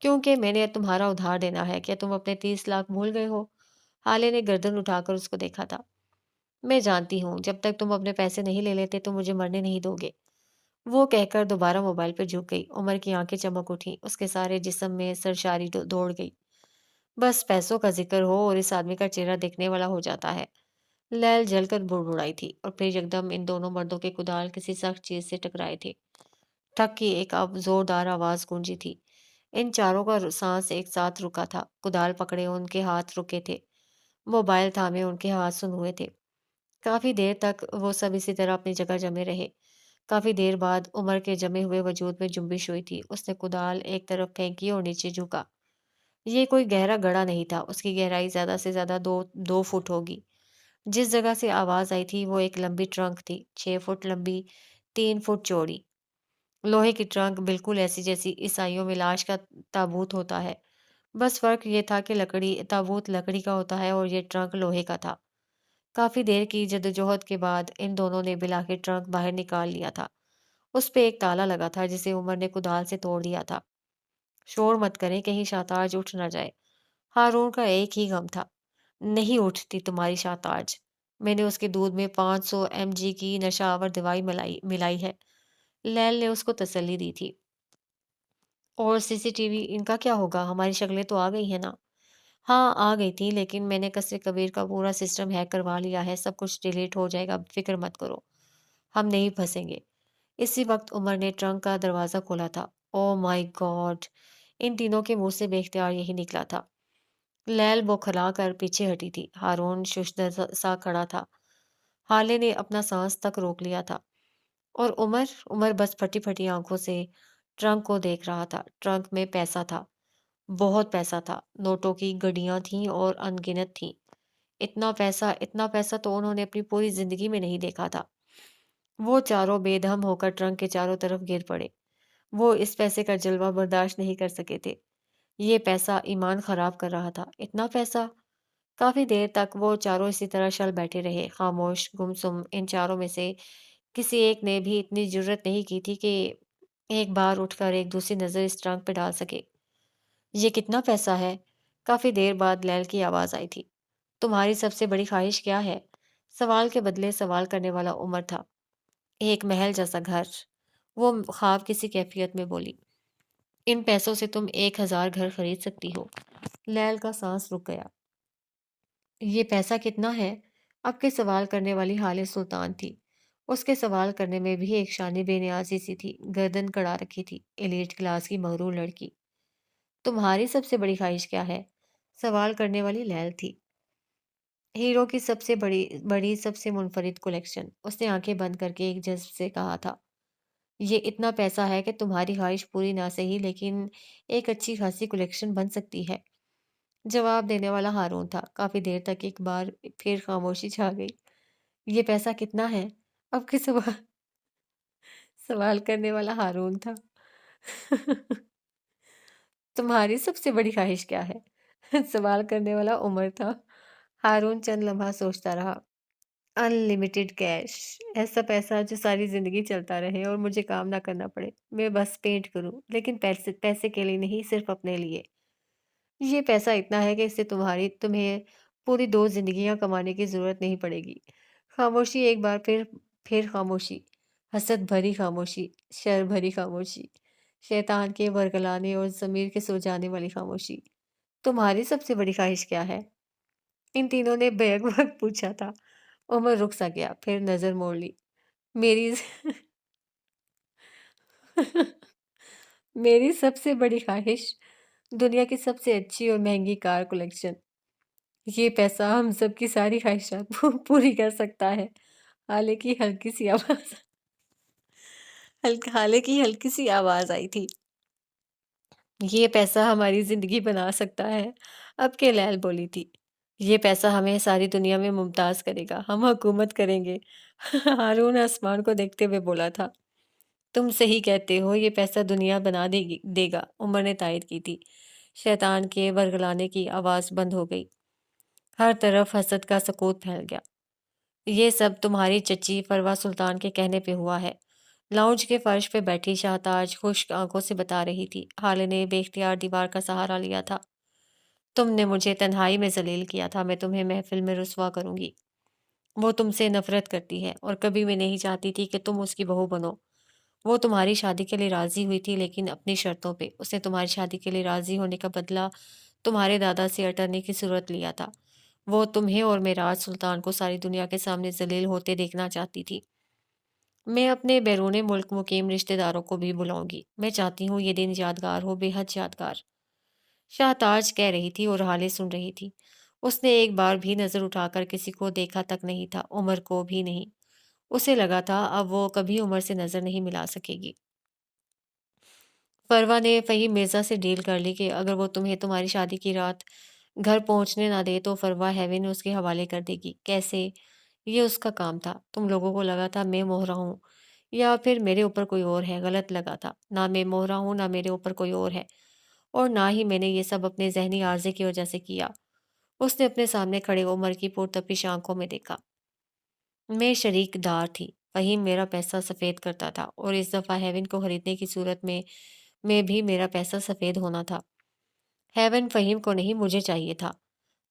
کیونکہ میں نے تمہارا ادھار دینا ہے۔ کیا تم اپنے 30 لاکھ بھول گئے ہو؟ حالے نے گردن اٹھا کر اس کو دیکھا تھا۔ میں جانتی ہوں جب تک تم اپنے پیسے نہیں لے لیتے تو مجھے مرنے نہیں دو گے۔ وہ کہہ کر دوبارہ موبائل پہ جھک گئی۔ عمر کی آنکھیں چمک اٹھیں، اس کے سارے جسم میں سرشاری دوڑ گئی۔ بس پیسوں کا ذکر ہو اور اس آدمی کا چہرہ دیکھنے والا ہو جاتا ہے۔ لیل جل کر بڑبڑائی تھی، اور پھر یکدم ان دونوں مردوں کے کدال کسی سخت چیز سے ٹکرائے تھے۔ ٹھک کی ایک اب زوردار آواز گونجی تھی۔ ان چاروں کا سانس ایک ساتھ رکا تھا۔ کدال پکڑے ان کے ہاتھ رکے تھے، موبائل تھامے ان کے ہاتھ سن ہوئے تھے۔ کافی دیر تک وہ سب اسی طرح اپنی جگہ جمے رہے۔ کافی دیر بعد عمر کے جمے ہوئے وجود میں جنبش ہوئی تھی۔ اس نے کدال ایک طرف پھینکی اور نیچے جھکا۔ یہ کوئی گہرا گڑھا نہیں تھا، اس کی گہرائی زیادہ سے زیادہ 2 فٹ ہوگی۔ جس جگہ سے آواز آئی تھی وہ ایک لمبی ٹرنک تھی، 6 فٹ لمبی، 3 فٹ چوڑی۔ لوہے کی ٹرنک، بالکل ایسی جیسی عیسائیوں میں لاش کا تابوت ہوتا ہے۔ بس فرق یہ تھا کہ تابوت لکڑی کا ہوتا ہے اور یہ ٹرنک لوہے کا تھا۔ کافی دیر کی جدوجہد کے بعد ان دونوں نے بالآخر ٹرنک باہر نکال لیا تھا۔ اس پہ ایک تالا لگا تھا جسے عمر نے کدال سے توڑ دیا تھا۔ شور مت کریں، کہیں شاہ تاج اٹھ نہ جائے۔ ہارون کا ایک ہی غم تھا، نہیں اٹھتی تمہاری شاہ تاج۔ میں نے اس کے دودھ میں 500 mg کی نشہ آور دوائی ملائی ہے۔ لیل نے اس کو تسلی دی تھی۔ اور CCTV ان کا کیا ہوگا؟ ہماری شکلیں تو آ گئی ہیں نا؟ ہاں آ گئی تھی، لیکن میں نے قصر کبیر کا پورا سسٹم ہیک کروا لیا ہے، سب کچھ ڈیلیٹ ہو جائے گا، فکر مت کرو، ہم نہیں پھنسیں گے۔ اسی وقت عمر نے ٹرنک کا دروازہ کھولا تھا۔ او مائی گاڈ! ان تینوں کے منہ سے بے اختیار یہی نکلا تھا۔ لیل بوکھلا کر پیچھے ہٹی تھی۔ ہارون ششدر سا کھڑا تھا۔ حالے نے اپنا سانس تک روک لیا تھا۔ اور عمر بس پھٹی-پھٹی آنکھوں سے ٹرنک کو دیکھ رہا تھا۔ ٹرنک میں پیسہ تھا، بہت پیسہ تھا، نوٹوں کی گڈیاں تھیں اور انگنت تھیں۔ اتنا پیسہ تو انہوں نے اپنی پوری زندگی میں نہیں دیکھا تھا۔ وہ چاروں بے دم ہو کر ٹرنک کے چاروں طرف گر پڑے۔ وہ اس پیسے کا جلوہ برداشت نہیں کر سکے تھے۔ یہ پیسہ ایمان خراب کر رہا تھا۔ اتنا پیسہ؟ کافی دیر تک وہ چاروں اسی طرح شل بیٹھے رہے، خاموش، گمسم۔ ان چاروں میں سے کسی ایک نے بھی اتنی جرت نہیں کی تھی کہ ایک بار اٹھ کر ایک دوسری نظر اس ٹرنک پہ ڈال سکے۔ یہ کتنا پیسہ ہے؟ کافی دیر بعد لیل کی آواز آئی تھی۔ تمہاری سب سے بڑی خواہش کیا ہے؟ سوال کے بدلے سوال کرنے والا عمر تھا۔ ایک محل جیسا گھر، وہ خواب کسی کیفیت میں بولی۔ ان پیسوں سے تم 1000 گھر خرید سکتی ہو۔ لیل کا سانس رک گیا۔ یہ پیسہ کتنا ہے؟ اب کے سوال کرنے والی حال سلطان تھی۔ اس کے سوال کرنے میں بھی ایک شانی بے نیازی سی تھی، گردن کڑا رکھی تھی، ایلیٹ کلاس کی مغرور لڑکی۔ تمہاری سب سے بڑی خواہش کیا ہے؟ سوال کرنے والی لیل تھی۔ ہیرو کی سب سے بڑی سب سے منفرد کلیکشن۔ اس نے آنکھیں بند کر کے ایک جذب سے کہا تھا۔ یہ اتنا پیسہ ہے کہ تمہاری خواہش پوری نہ سہی لیکن ایک اچھی خاصی کلیکشن بن سکتی ہے۔ جواب دینے والا ہارون تھا۔ کافی دیر تک ایک بار پھر خاموشی چھا گئی۔ یہ پیسہ کتنا ہے؟ اب کے سوال کرنے والا ہارون تھا۔ تمہاری سب سے بڑی خواہش کیا ہے؟ سوال کرنے والا عمر تھا۔ ہارون چند لمحہ سوچتا رہا۔ ان لمیٹڈ کیش، ایسا پیسہ جو ساری زندگی چلتا رہے اور مجھے کام نہ کرنا پڑے۔ میں بس پینٹ کروں، لیکن پیسے کے لیے نہیں، صرف اپنے لیے۔ یہ پیسہ اتنا ہے کہ اس سے تمہیں پوری 2 زندگیاں کمانے کی ضرورت نہیں پڑے گی۔ خاموشی ایک بار پھر خاموشی، حسد بھری خاموشی، شر بھری خاموشی، شیطان کے ورگلانے اور ضمیر کے سو جانے والی خاموشی۔ تمہاری سب سے بڑی خواہش کیا ہے؟ ان تینوں نے بیک وقت پوچھا تھا۔ عمر رک سا گیا، پھر نظر موڑ لی۔ میری میری سب سے بڑی خواہش، دنیا کی سب سے اچھی اور مہنگی کار کلیکشن۔ یہ پیسہ ہم سب کی ساری خواہشات پوری کر سکتا ہے۔ حالانکہ ہلکی سی آواز آئی تھی۔ یہ پیسہ ہماری زندگی بنا سکتا ہے۔ اب کے لیل بولی تھی۔ یہ پیسہ ہمیں ساری دنیا میں ممتاز کرے گا، ہم حکومت کریں گے۔ ہارون آسمان کو دیکھتے ہوئے بولا تھا۔ تم صحیح کہتے ہو، یہ پیسہ دنیا بنا دے گا، عمر نے تائید کی تھی۔ شیطان کے ورگلانے کی آواز بند ہو گئی۔ ہر طرف حسد کا سکوت پھیل گیا۔ یہ سب تمہاری چچی فروا سلطان کے کہنے پہ ہوا ہے، لاؤنج کے فرش پہ بیٹھی شاہتاج خشک آنکھوں سے بتا رہی تھی۔ حالے نے بے اختیار دیوار کا سہارا لیا تھا۔ تم نے مجھے تنہائی میں ذلیل کیا تھا، میں تمہیں محفل میں رسوا کروں گی۔ وہ تم سے نفرت کرتی ہے اور کبھی بھی نہیں چاہتی تھی کہ تم اس کی بہو بنو۔ وہ تمہاری شادی کے لیے راضی ہوئی تھی، لیکن اپنی شرطوں پہ۔ اس نے تمہاری شادی کے لیے راضی ہونے کا بدلہ تمہارے دادا سے اٹرنے کی صورت لیا تھا۔ وہ تمہیں اور معراج سلطان کو ساری دنیا کے سامنے ذلیل ہوتے دیکھنا چاہتی تھی۔ میں اپنے بیرون ملک مقیم رشتہ داروں کو بھی بلاؤں گی۔ میں چاہتی ہوں یہ دن یادگار ہو، بے حد یادگار۔ شاہ تاج کہہ رہی تھی اور حالے سن رہی تھی۔ اس نے ایک بار بھی نظر اٹھا کر کسی کو دیکھا تک نہیں تھا، عمر کو بھی نہیں۔ اسے لگا تھا اب وہ کبھی عمر سے نظر نہیں ملا سکے گی۔ فروا نے فہیم مرزا سے ڈیل کر لی کہ اگر وہ تمہیں تمہاری شادی کی رات گھر پہنچنے نہ دے تو فروا ہیون اس کے حوالے کر دے گی۔ کیسے؟ یہ اس کا کام تھا۔ تم لوگوں کو لگا تھا میں مہرا ہوں یا پھر میرے اوپر کوئی اور ہے۔ غلط لگا تھا۔ نہ میں مہرا ہوں، نہ میرے اوپر کوئی اور ہے، اور نہ ہی میں نے یہ سب اپنے ذہنی عارضے کی وجہ سے کیا۔ اس نے اپنے سامنے کھڑے عمر کی پرتپش آنکھوں میں دیکھا۔ میں شریک دار تھی۔ فہیم میرا پیسہ سفید کرتا تھا، اور اس دفعہ ہیون کو خریدنے کی صورت میں بھی میرا پیسہ سفید ہونا تھا۔ ہیون فہیم کو نہیں، مجھے چاہیے تھا،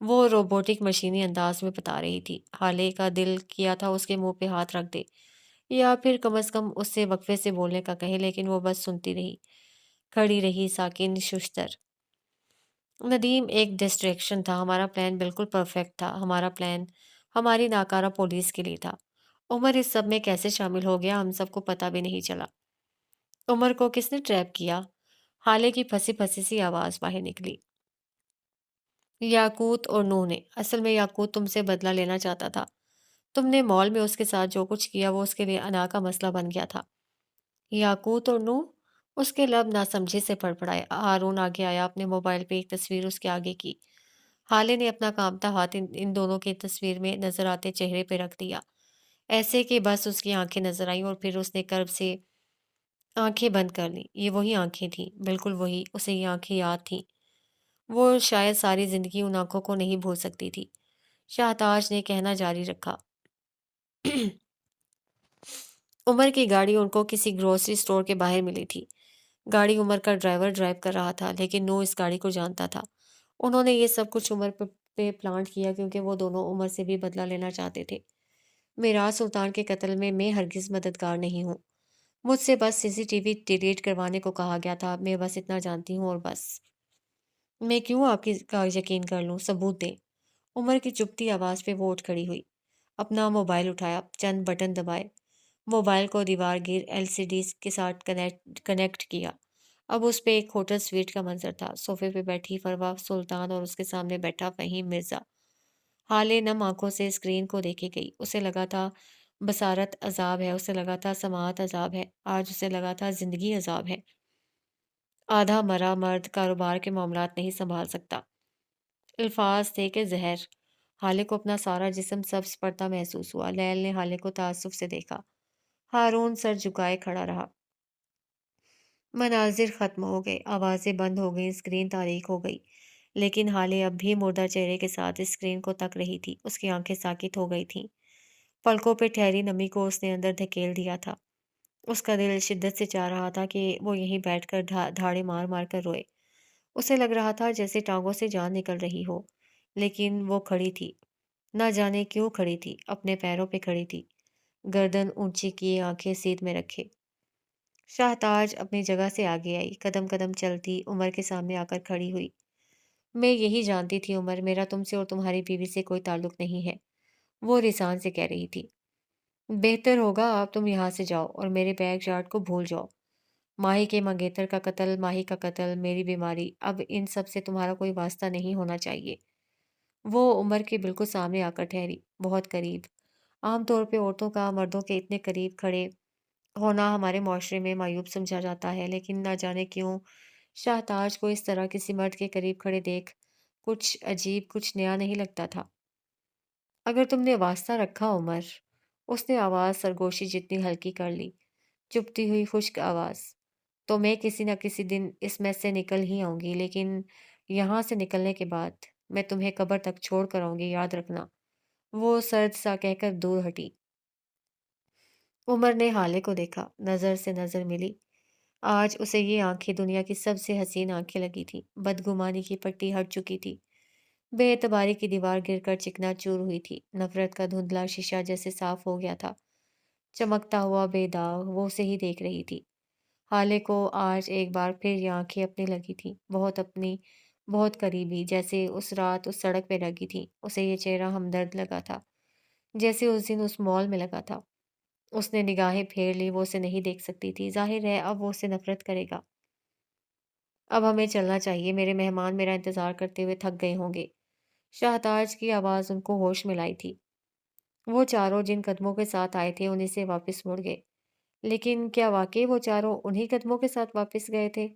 وہ روبوٹک مشینی انداز میں بتا رہی تھی۔ حالے کا دل کیا تھا اس کے منہ پہ ہاتھ رکھ دے، یا پھر کم از کم اس سے وقفے سے بولنے کا کہے، لیکن وہ بس سنتی رہی، کھڑی رہی، ساکن، ششتر۔ ندیم ایک ڈسٹریکشن تھا، ہمارا پلان بالکل پرفیکٹ تھا۔ ہمارا پلان ہماری ناکارہ پولیس کے لیے تھا۔ عمر اس سب میں کیسے شامل ہو گیا، ہم سب کو پتہ بھی نہیں چلا۔ عمر کو کس نے ٹریپ کیا؟ حالے کی پھنسی پھنسی سی آواز باہر نکلی۔ یاقوت اور نوح نے۔ اصل میں یاقوت تم سے بدلہ لینا چاہتا تھا۔ تم نے مال میں اس کے ساتھ جو کچھ کیا وہ اس کے لیے انا کا مسئلہ بن گیا تھا۔ یاقوت اور نو اس کے لب ناسمجھی سے پڑپڑائے۔ ہارون آگے آیا، اپنے موبائل پہ ایک تصویر اس کے آگے کی۔ حالے نے اپنا کامتا ہاتھ ان دونوں کی تصویر میں نظر آتے چہرے پہ رکھ دیا، ایسے کہ بس اس کی آنکھیں نظر آئیں، اور پھر اس نے کرب سے آنکھیں بند کر لیں۔ یہ وہی آنکھیں تھیں، بالکل وہی، اسے یہ آنکھیں یاد تھیں۔ وہ شاید ساری زندگی ان آنکھوں کو نہیں بھول سکتی تھی۔ شاہتاج نے کہنا جاری رکھا۔ عمر کی گاڑی ان کو کسی گروسری سٹور کے باہر ملی تھی۔ گاڑی عمر کا ڈرائیور ڈرائیو کر رہا تھا، لیکن نو اس گاڑی کو جانتا تھا۔ انہوں نے یہ سب کچھ عمر پہ پلانٹ کیا کیونکہ وہ دونوں عمر سے بھی بدلہ لینا چاہتے تھے۔ میراث سلطان کے قتل میں ہرگز مددگار نہیں ہوں۔ مجھ سے بس سی سی ٹی وی ڈیلیٹ کروانے کو کہا گیا تھا، میں بس اتنا جانتی ہوں، اور بس۔ میں کیوں آپ کا یقین کر لوں؟ ثبوت دیں۔ عمر کی چپتی آواز پہ وہ اٹھ کھڑی ہوئی، اپنا موبائل اٹھایا، چند بٹن دبائے، موبائل کو دیوار گیر ایل سی ڈی کے ساتھ کنیکٹ کیا۔ اب اس پہ ایک ہوٹل سویٹ کا منظر تھا، صوفے پہ بیٹھی فروا سلطان اور اس کے سامنے بیٹھا فہیم مرزا۔ حالے نم آنکھوں سے اسکرین کو دیکھے گئی۔ اسے لگا تھا بصارت عذاب ہے، اسے لگا تھا سماعت عذاب ہے، آج اسے لگا تھا زندگی عذاب ہے۔ آدھا مرا مرد کاروبار کے معاملات نہیں سنبھال سکتا۔ الفاظ تھے کہ زہر۔ حالے کو اپنا سارا جسم سبز پڑتا محسوس ہوا۔ لیل نے حالے کو تعصب سے دیکھا۔ ہارون سر جھکائے کھڑا رہا۔ مناظر ختم ہو گئے، آوازیں بند ہو گئیں، اسکرین تاریک ہو گئی، لیکن حالے اب بھی مردہ چہرے کے ساتھ اسکرین کو تک رہی تھی۔ اس کی آنکھیں ساکت ہو گئی تھیں، پلکوں پہ ٹھہری نمی کو اس نے اندر دھکیل دیا تھا۔ اس کا دل شدت سے چاہ رہا تھا کہ وہ یہیں بیٹھ کر دھاڑے مار مار کر روئے۔ اسے لگ رہا تھا جیسے ٹانگوں سے جان نکل رہی ہو، لیکن وہ کھڑی تھی، نہ جانے کیوں کھڑی تھی، اپنے پیروں پہ کھڑی تھی، گردن اونچی کیے، آنکھیں سیدھ میں رکھے۔ شاہتاج اپنی جگہ سے آگے آئی، قدم قدم چلتی عمر کے سامنے آ کر کھڑی ہوئی۔ میں یہی جانتی تھی عمر، میرا تم سے اور تمہاری بیوی سے کوئی تعلق نہیں ہے، وہ رسان سے کہہ رہی تھی۔ بہتر ہوگا آپ تم یہاں سے جاؤ اور میرے بیک یارڈ کو بھول جاؤ۔ ماہی کے منگیتر کا قتل، ماہی کا قتل، میری بیماری، اب ان سب سے تمہارا کوئی واسطہ نہیں ہونا چاہیے۔ وہ عمر کے بالکل سامنے آ کر ٹھہری، بہت قریب۔ عام طور پہ عورتوں کا مردوں کے اتنے قریب کھڑے ہونا ہمارے معاشرے میں معیوب سمجھا جاتا ہے، لیکن نہ جانے کیوں شاہتاج کو اس طرح کسی مرد کے قریب کھڑے دیکھ کچھ عجیب، کچھ نیا نہیں لگتا تھا۔ اگر تم نے واسطہ رکھا عمر، اس نے آواز سرگوشی جتنی ہلکی کر لی، چپتی ہوئی خشک آواز، تو میں کسی نہ کسی دن اس میس سے نکل ہی آؤں گی، لیکن یہاں سے نکلنے کے بعد میں تمہیں قبر تک چھوڑ کر آؤں گی، یاد رکھنا۔ وہ سرد سا کہہ کر دور ہٹی۔ عمر نے حالے کو دیکھا، نظر سے نظر ملی۔ آج اسے یہ آنکھیں دنیا کی سب سے حسین آنکھیں لگی تھیں۔ بدگمانی کی پٹی ہٹ چکی تھی، بے اعتباری کی دیوار گر کر چکنا چور ہوئی تھی، نفرت کا دھندلا شیشہ جیسے صاف ہو گیا تھا، چمکتا ہوا بے داغ، وہ اسے ہی دیکھ رہی تھی۔ حالے کو آج ایک بار پھر یہ آنکھیں اپنی لگی تھیں، بہت اپنی، بہت قریبی، جیسے اس رات اس سڑک پہ لگی تھیں۔ اسے یہ چہرہ ہمدرد لگا تھا، جیسے اس دن اس مال میں لگا تھا۔ اس نے نگاہیں پھیر لی، وہ اسے نہیں دیکھ سکتی تھی، ظاہر ہے اب وہ اسے نفرت کرے گا۔ اب ہمیں چلنا چاہیے، میرے مہمان میرا انتظار کرتے ہوئے تھک گئے ہوں گے۔ شاہتاج کی آواز ان کو ہوش میں لائی تھی۔ وہ چاروں جن قدموں کے ساتھ آئے تھے انہیں سے واپس مڑ گئے، لیکن کیا واقعی وہ چاروں انہی قدموں کے ساتھ واپس گئے تھے؟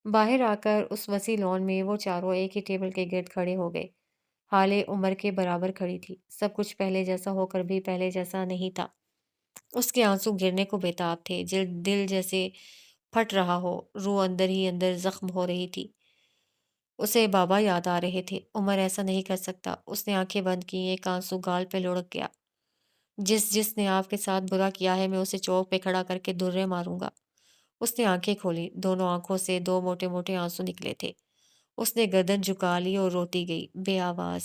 باہر آ کر اس وسیع لان میں وہ چاروں ایک ہی ٹیبل کے گرد کھڑے ہو گئے۔ حالے عمر کے برابر کھڑی تھی، سب کچھ پہلے جیسا ہو کر بھی پہلے جیسا نہیں تھا۔ اس کے آنسو گرنے کو بےتاب تھے، دل جیسے پھٹ رہا ہو، روح اندر ہی اندر زخم ہو رہی تھی۔ اسے بابا یاد آ رہے تھے۔ عمر ایسا نہیں کر سکتا۔ اس نے آنکھیں بند کی، ایک آنسو گال پہ لڑک گیا۔ جس نے آپ کے ساتھ برا کیا ہے، میں اسے چوک پہ کھڑا کر کے درے ماروں گا۔ اس نے آنکھیں کھولی، دونوں آنکھوں سے دو موٹے موٹے آنسو نکلے تھے۔ اس نے گردن جھکا لی اور روتی گئی، بے آواز۔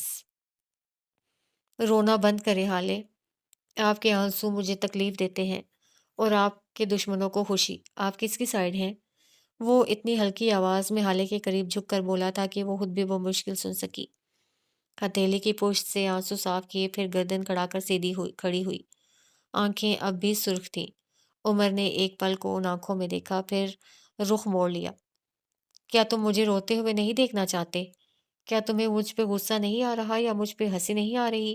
رونا بند کرے حالے، آپ کے آنسو مجھے تکلیف دیتے ہیں، اور آپ کے دشمنوں کو خوشی۔ آپ کس کی سائڈ ہیں؟ وہ اتنی ہلکی آواز میں حالے کے قریب جھک کر بولا تھا کہ وہ خود بھی بمشکل سن سکی۔ ہتھیلی کی پشت سے آنسو صاف کیے، پھر گردن کھڑا کر سیدھی کھڑی ہوئی، آنکھیں اب بھی سرخ تھیں۔ عمر نے ایک پل کو ان آنکھوں میں دیکھا، پھر رخ موڑ لیا۔ کیا تم مجھے روتے ہوئے نہیں دیکھنا چاہتے؟ کیا تمہیں مجھ پہ غصہ نہیں آ رہا یا مجھ پہ ہنسی نہیں آ رہی؟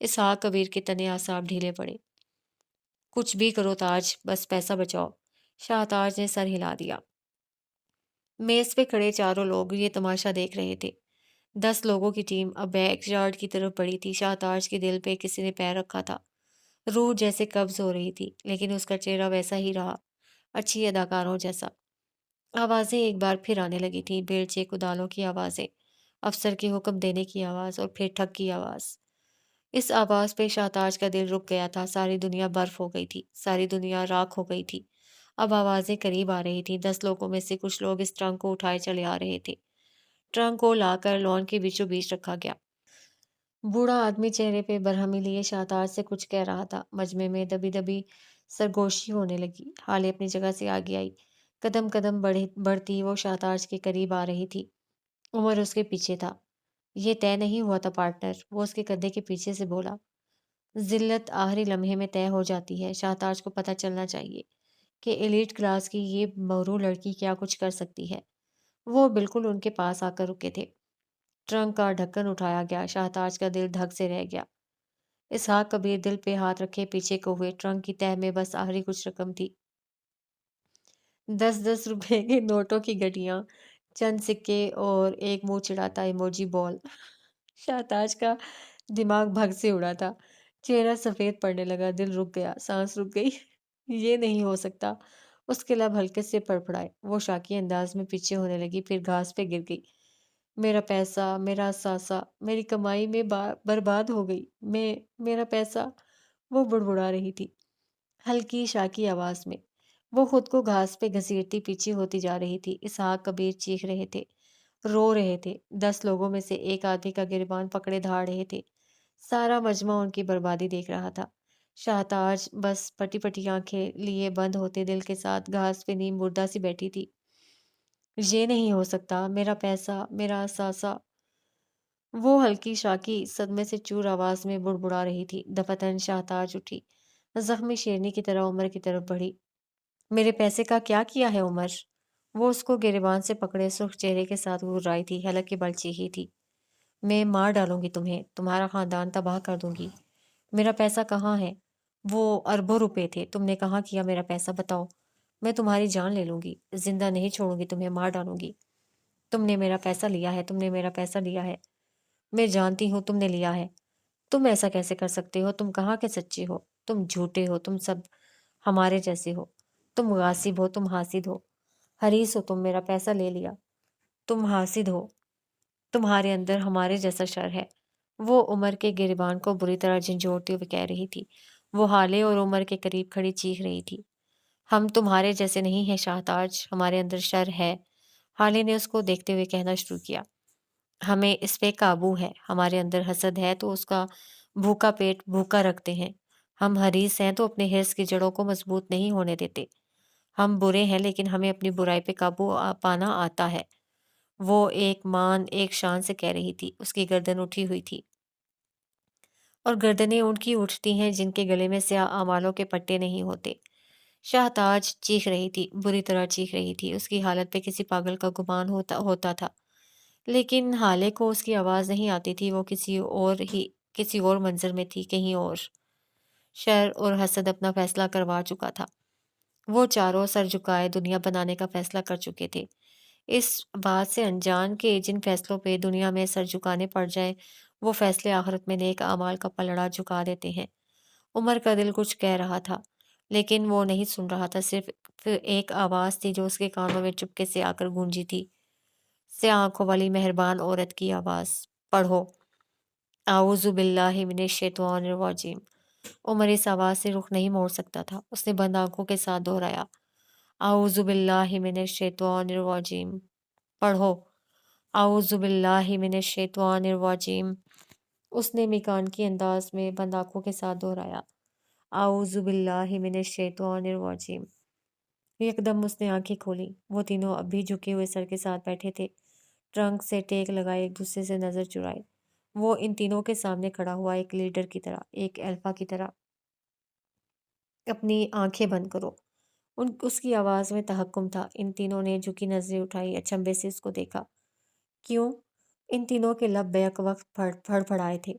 اسحاق کبیر کے تنے اعصاب ڈھیلے پڑے۔ کچھ بھی کرو تاج، بس پیسہ بچاؤ۔ شاہ تاج نے سر ہلا دیا۔ میز پہ کھڑے چاروں لوگ یہ تماشا دیکھ رہے تھے۔ 10 لوگوں کی ٹیم اب بیک یارڈ کی طرف بڑھی تھی۔ شاہ تاج کے دل پہ کسی نے پیر رکھا تھا۔ روح جیسے قبض ہو رہی تھی، لیکن اس کا چہرہ ویسا ہی رہا، اچھی اداکاروں جیسا۔ آوازیں ایک بار پھر آنے لگی تھیں، بیلچے کدالوں کی آوازیں، افسر کے حکم دینے کی آواز، اور پھر ٹھگ کی آواز۔ اس آواز پہ شاہ تاج کا دل رک گیا تھا۔ ساری دنیا برف ہو گئی تھی، ساری دنیا راکھ ہو گئی تھی۔ اب آوازیں قریب آ رہی تھیں۔ 10 لوگوں میں سے کچھ لوگ اس ٹرنک کو اٹھائے چلے آ رہے تھے۔ ٹرنک کو لا کر لان کے بیچوں بیچ رکھا گیا۔ بوڑھا آدمی چہرے پہ برہمی لیے شاہ تاج سے کچھ کہہ رہا تھا۔ مجمع میں دبی دبی سرگوشی ہونے لگی۔ حالے اپنی جگہ سے آگے آئی۔ قدم قدم بڑھتی وہ شاہ تاج کے قریب آ رہی تھی۔ عمر اس کے پیچھے تھا۔ یہ طے نہیں ہوا تھا پارٹنر، وہ اس کے کندھے کے پیچھے سے بولا۔ ذلت آخری لمحے میں طے ہو جاتی ہے۔ شاہ تاج کو پتہ چلنا چاہیے کہ ایلیٹ کلاس کی یہ مغرور لڑکی کیا کچھ کر سکتی ہے۔ وہ بالکل ان کے پاس آ کر رکے تھے۔ ٹرنک کا ڈھکن اٹھایا گیا۔ شاہ تاج کا دل دھک سے رہ گیا۔ اسحاق کبیر دل پہ ہاتھ رکھے پیچھے کو ہوئے۔ ٹرنک کی تہہ میں بس آخری کچھ رقم تھی۔ 10 روپے کے نوٹوں کی گڈیاں، چند سکے اور ایک منہ چڑھاتا ایموجی بال۔ شاہ تاج کا دماغ بھگ سے اڑا تھا۔ چہرہ سفید پڑنے لگا، دل رک گیا، سانس رک گئی۔ یہ نہیں ہو سکتا۔ اس کے لب ہلکے سے پڑپڑائے۔ وہ شاکی انداز میں پیچھے ہونے لگی، پھر گھاس پہ گر گئی۔ میرا پیسہ، میرا اثاثہ، میری کمائی میں برباد ہو گئی۔ میرا پیسہ، وہ بڑبڑا رہی تھی، ہلکی شاکی آواز میں۔ وہ خود کو گھاس پہ گھسیٹتی پیچھے ہوتی جا رہی تھی۔ اسحاق کبیر چیخ رہے تھے، رو رہے تھے۔ 10 لوگوں میں سے ایک آدمی کا گریبان پکڑے دھاڑ رہے تھے۔ سارا مجمع ان کی بربادی دیکھ رہا تھا۔ شاہ تاج بس پٹی پٹی آنکھیں لیے بند ہوتے دل کے ساتھ گھاس پہ نیم مردہ سی بیٹھی تھی۔ یہ نہیں ہو سکتا، میرا پیسہ، میرا اثاثہ، وہ ہلکی شاکی صدمے سے چور آواز میں بڑبڑا رہی تھی۔ دفتن شاہ تاج اٹھی، زخمی شیرنی کی طرح عمر کی طرف بڑھی۔ میرے پیسے کا کیا کیا ہے عمر؟ وہ اس کو گریبان سے پکڑے سرخ چہرے کے ساتھ گھرائی تھی، حلق کے بل چیخی تھی۔ میں مار ڈالوں گی تمہیں، تمہارا خاندان تباہ کر دوں گی۔ میرا پیسہ کہاں ہے؟ وہ اربوں روپے تھے، تم نے کہاں کیا میرا پیسہ؟ بتاؤ، میں تمہاری جان لے لوں گی، زندہ نہیں چھوڑوں گی تمہیں، مار ڈالوں گی۔ تم نے میرا پیسہ لیا ہے، تم نے میرا پیسہ لیا ہے، میں جانتی ہوں تم نے لیا ہے۔ تم ایسا کیسے کر سکتے ہو؟ تم کہاں کے سچے ہو؟ تم جھوٹے ہو، تم سب ہمارے جیسے ہو، تم غاصب ہو، تم حاسد ہو، حریص ہو، تم میرا پیسہ لے لیا، تم حاسد ہو، تمہارے اندر ہمارے جیسا شر ہے۔ وہ عمر کے گریبان کو بری طرح جھنجھوڑتے ہوئے کہہ رہی تھی۔ وہ حالے اور عمر کے قریب کھڑی چیخ رہی تھی، ہم تمہارے جیسے نہیں ہیں شاہ تاج، ہمارے اندر شر ہے۔ حالے نے اس کو دیکھتے ہوئے کہنا شروع کیا، ہمیں اس پہ قابو ہے، ہمارے اندر حسد ہے تو اس کا بھوکا پیٹ بھوکا رکھتے ہیں، ہم حریص ہیں تو اپنے حرص کی جڑوں کو مضبوط نہیں ہونے دیتے، ہم برے ہیں لیکن ہمیں اپنی برائی پہ قابو پانا آتا ہے۔ وہ ایک شان سے کہہ رہی تھی، اس کی گردن اٹھی ہوئی تھی، اور گردنیں ان کی اٹھتی ہیں جن کے گلے میں سیاہ اعمالوں کے پٹے نہیں ہوتے۔ شاہ تاج چیخ رہی تھی، بری طرح چیخ رہی تھی۔ اس کی حالت پہ کسی پاگل کا گمان ہوتا تھا، لیکن حالے کو اس کی آواز نہیں آتی تھی۔ وہ کسی اور منظر میں تھی، کہیں اور۔ شر اور حسد اپنا فیصلہ کروا چکا تھا۔ وہ چاروں سر جھکائے دنیا بنانے کا فیصلہ کر چکے تھے، اس بات سے انجان کہ جن فیصلوں پہ دنیا میں سر جھکانے پڑ جائیں وہ فیصلے آخرت میں نیک اعمال کا پلڑا جھکا دیتے ہیں۔ عمر کا دل کچھ کہہ رہا تھا لیکن وہ نہیں سن رہا تھا، صرف ایک آواز تھی جو اس کے کانوں میں چپکے سے آ کر گونجی تھی، سیاہ آنکھوں والی مہربان عورت کی آواز، پڑھو، اعوذ باللہ من الشیطان الرجیم۔ عمر اس آواز سے رخ نہیں موڑ سکتا تھا، اس نے بند آنکھوں کے ساتھ دہرایا، اعوذ باللہ من الشیطان الرجیم، پڑھو، اعوذ باللہ من الشیطان الرجیم۔ اس نے میکانکی انداز میں بند آنکھوں کے ساتھ دہرایا، اعوذ باللہ من الشیطان الرجیم۔ یکدم اس نے آنکھیں کھولیں۔ وہ تینوں اب بھی جھکے ہوئے سر کے ساتھ بیٹھے تھے، ٹرنک سے ٹیک لگائے، ایک دوسرے سے نظر چرائے۔ وہ ان تینوں کے سامنے کھڑا ہوا، ایک لیڈر کی طرح، ایک الفا کی طرح۔ اپنی آنکھیں بند کرو۔ اس کی آواز میں تحکم تھا۔ ان تینوں نے جھکی نظریں اٹھائی، اچنبے سے اس کو دیکھا۔ کیوں؟ ان تینوں کے لب بیک وقت پھڑ پھڑائے تھے۔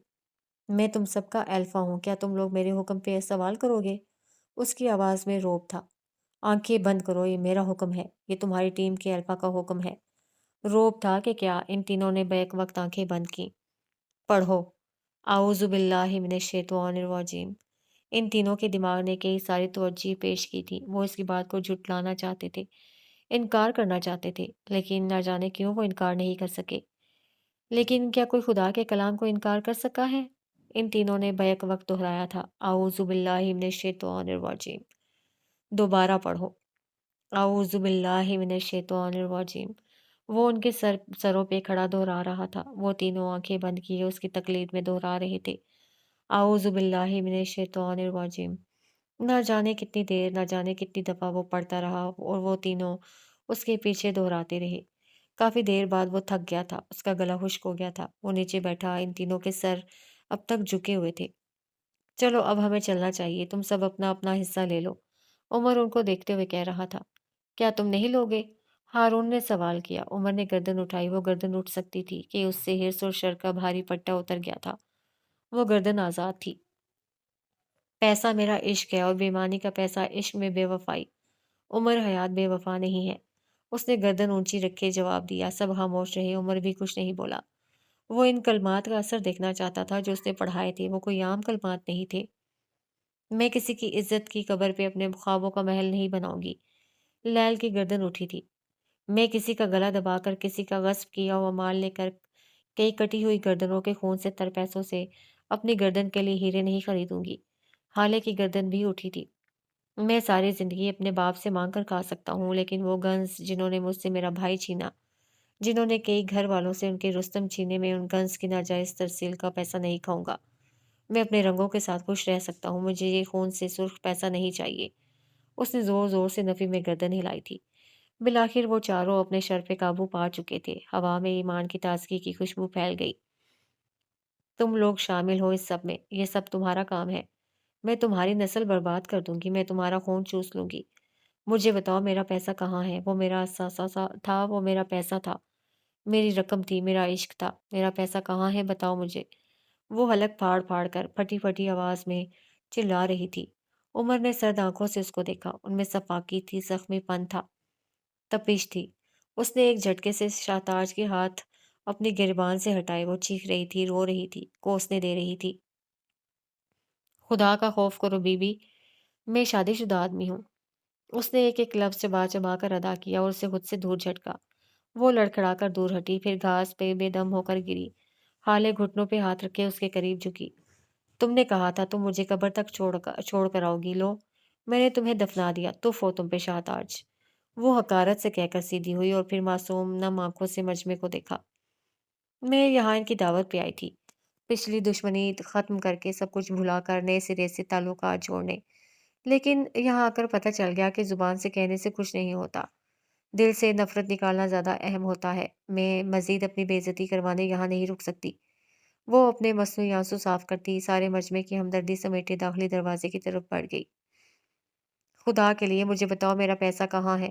میں تم سب کا الفا ہوں، کیا تم لوگ میرے حکم پہ سوال کرو گے؟ اس کی آواز میں روب تھا۔ آنکھیں بند کرو، یہ میرا حکم ہے، یہ تمہاری ٹیم کے الفا کا حکم ہے۔ روب تھا کہ کیا؟ ان تینوں نے بیک وقت آنکھیں بند کی۔ پڑھو، اعوذ باللہ من الشیطان الرجیم۔ ان تینوں کے دماغ نے کئی ساری توجہ پیش کی تھی، وہ اس کی بات کو جھٹلانا چاہتے تھے، انکار کرنا چاہتے تھے، لیکن نہ جانے کیوں وہ انکار نہیں کر سکے۔ لیکن کیا کوئی خدا کے کلام کو انکار کر سکا ہے؟ ان تینوں نے بیک وقت دہرایا تھا، اعوذ باللہ من الشیطان الرجیم۔ دوبارہ پڑھو، اعوذ باللہ من الشیطان الرجیم۔ وہ ان کے سروں پہ کھڑا دہرا رہا تھا، وہ تینوں آنکھیں بند کیے اس کی تقلید میں دہرا رہے تھے، اعوذ باللہ من الشیطان الرجیم۔ نہ جانے کتنی دیر، نہ جانے کتنی دفعہ وہ پڑھتا رہا اور وہ تینوں اس کے پیچھے دہراتے رہے۔ کافی دیر بعد وہ تھک گیا تھا، اس کا گلا خشک ہو گیا تھا، وہ نیچے بیٹھا، ان تینوں کے سر اب تک جھکے ہوئے تھے۔ چلو اب ہمیں چلنا چاہیے، تم سب اپنا اپنا حصہ لے لو، عمر ان کو دیکھتے ہوئے کہہ رہا تھا۔ کیا تم نہیں لوگے؟ ہارون نے سوال کیا۔ عمر نے گردن اٹھائی، وہ گردن اٹھ سکتی تھی کہ اس سے ہرس اور شر کا بھاری پٹا اتر گیا تھا، وہ گردن آزاد تھی۔ پیسہ میرا عشق ہے اور بے ایمانی کا پیسہ عشق میں بے وفائی۔ عمر حیات بے وفا نہیں ہے، اس نے گردن اونچی رکھے جواب دیا۔ سب خاموش رہے، عمر بھی کچھ نہیں بولا۔ وہ ان کلمات کا اثر دیکھنا چاہتا تھا جو اس نے پڑھائے تھے، وہ کوئی عام کلمات نہیں تھے۔ میں کسی کی عزت کی قبر پہ اپنے خوابوں کا محل نہیں بناؤں گی۔ لیل کی گردن اٹھی تھی۔ میں کسی کا گلا دبا کر، کسی کا غصب کیا ہوا مال لے کر، کئی کٹی ہوئی گردنوں کے خون سے تر پیسوں سے اپنی گردن کے لیے ہیرے نہیں خریدوں گی۔ حالے کی گردن بھی اٹھی تھی۔ میں ساری زندگی اپنے باپ سے مانگ کر کھا سکتا ہوں، لیکن وہ گنز جنہوں نے مجھ سے میرا بھائی چھینا، جنہوں نے کئی گھر والوں سے ان کے رستم چھینے میں، ان گنز کی ناجائز ترسیل کا پیسہ نہیں کھاؤں گا۔ میں اپنے رنگوں کے ساتھ خوش رہ سکتا ہوں، مجھے یہ خون سے سرخ پیسہ نہیں چاہیے۔ اس نے زور زور سے نفی میں گردن ہلائی تھی۔ بالآخر وہ چاروں اپنے شر پہ قابو پا چکے تھے، ہوا میں ایمان کی تازگی کی خوشبو پھیل گئی۔ تم لوگ شامل ہو اس سب میں، یہ سب تمہارا کام ہے۔ میں تمہاری نسل برباد کر دوں گی، میں تمہارا خون چوس لوں گی۔ مجھے بتاؤ میرا پیسہ کہاں ہے؟ وہ میرا اثاثہ تھا، وہ میرا پیسہ تھا، میری رقم تھی، میرا عشق تھا، میرا پیسہ کہاں ہے؟ بتاؤ مجھے۔ وہ حلق پھاڑ پھاڑ کر پھٹی پھٹی آواز میں چلا رہی تھی۔ عمر نے سرد آنکھوں سے اس کو دیکھا، ان میں صفاقی تھی، زخمی پن تھا، تپش تھی۔ اس نے ایک جھٹکے سے شاہتاج کے ہاتھ اپنی گریبان سے ہٹائے، وہ چیخ رہی تھی، رو رہی تھی، کوسنے دے رہی تھی۔ خدا کا خوف کرو بی بی، میں شادی شدہ آدمی ہوں۔ اس نے ایک ایک لفظ چبا چبا کر ادا کیا اور اسے خود سے دور جھٹکا۔ وہ لڑکھڑا کر دور ہٹی، پھر گھاس پہ بے دم ہو کر گری، حالے گھٹنوں پہ ہاتھ رکھے اس کے قریب جھکی۔ تم نے کہا تھا تم مجھے قبر تک چھوڑ کر آؤ گی، لو میں نے تمہیں دفنا دیا، تف ہو تم پہ شاہتاج۔ وہ حقارت سے کہہ کر سیدھی ہوئی اور پھر معصوم نم آنکھوں سے مجمع کو دیکھا۔ میں یہاں ان کی دعوت پہ آئی تھی، پچھلی دشمنی ختم کر کے، سب کچھ بھلا کر، نئے سرے سے تعلقات جوڑنے، لیکن یہاں آ کر پتہ چل گیا کہ زبان سے کہنے سے کچھ نہیں ہوتا، دل سے نفرت نکالنا زیادہ اہم ہوتا ہے۔ میں مزید اپنی بے عزتی کروانے یہاں نہیں رک سکتی۔ وہ اپنے مصنوعی آنسو صاف کرتی، سارے مجمع کی ہمدردی سمیٹے داخلی دروازے کی طرف بڑھ گئی۔ خدا کے لیے مجھے بتاؤ میرا پیسہ کہاں ہے؟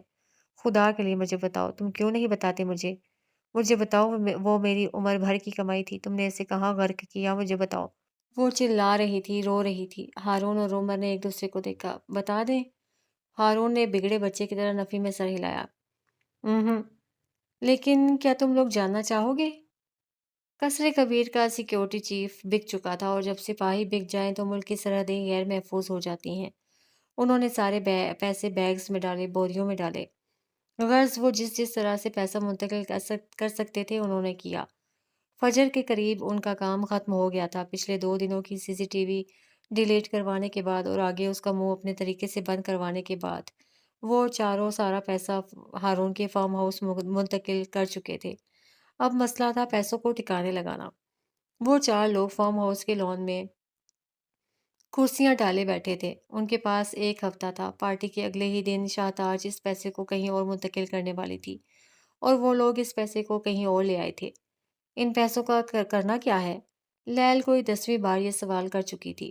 خدا کے لیے مجھے بتاؤ، تم کیوں نہیں بتاتے مجھے؟ مجھے بتاؤ، وہ میری عمر بھر کی کمائی تھی، تم نے اسے کہاں غرق کیا؟ مجھے بتاؤ۔ وہ چلا رہی تھی، رو رہی تھی۔ ہارون اور عمر نے ایک دوسرے کو دیکھا۔ بتا دیں؟ ہارون نے بگڑے بچے کی طرح نفی میں سر ہلایا۔ لیکن کیا تم لوگ جاننا چاہو گے؟ قصر کبیر کا سیکیورٹی چیف بک چکا تھا، اور جب سپاہی بک جائیں تو ملک کی سرحدیں غیر محفوظ ہو جاتی ہیں۔ انہوں نے سارے پیسے بیگز میں ڈالے، بوریوں میں ڈالے۔ غرض وہ جس طرح سے پیسہ منتقل کر سکتے تھے انہوں نے کیا۔ فجر کے قریب ان کا کام ختم ہو گیا تھا۔ پچھلے 2 دنوں کی سی سی ٹی وی ڈیلیٹ کروانے کے بعد اور آگے اس کا منہ اپنے طریقے سے بند کروانے کے بعد، وہ چاروں سارا پیسہ ہارون کے فارم ہاؤس منتقل کر چکے تھے۔ اب مسئلہ تھا پیسوں کو ٹھکانے لگانا۔ وہ 4 لوگ فارم ہاؤس کے لان میں کرسیاں ڈالے بیٹھے تھے۔ ان کے پاس ایک ہفتہ تھا۔ پارٹی کے اگلے ہی دن شاہتاج اس پیسے کو کہیں اور منتقل کرنے والی تھی، اور وہ لوگ اس پیسے کو کہیں اور لے آئے تھے۔ ان پیسوں کا کرنا کیا ہے؟ لیل کوئی 10ویں بار یہ سوال کر چکی تھی۔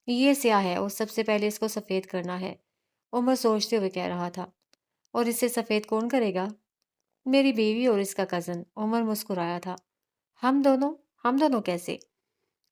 یہ سیاہ ہے اور سب سے پہلے اس کو سفید کرنا ہے، عمر سوچتے ہوئے کہہ رہا تھا۔ اور اسے سفید کون کرے گا؟ میری بیوی اور اس کا کزن، عمر مسکرایا تھا۔ ہم دونوں کیسے؟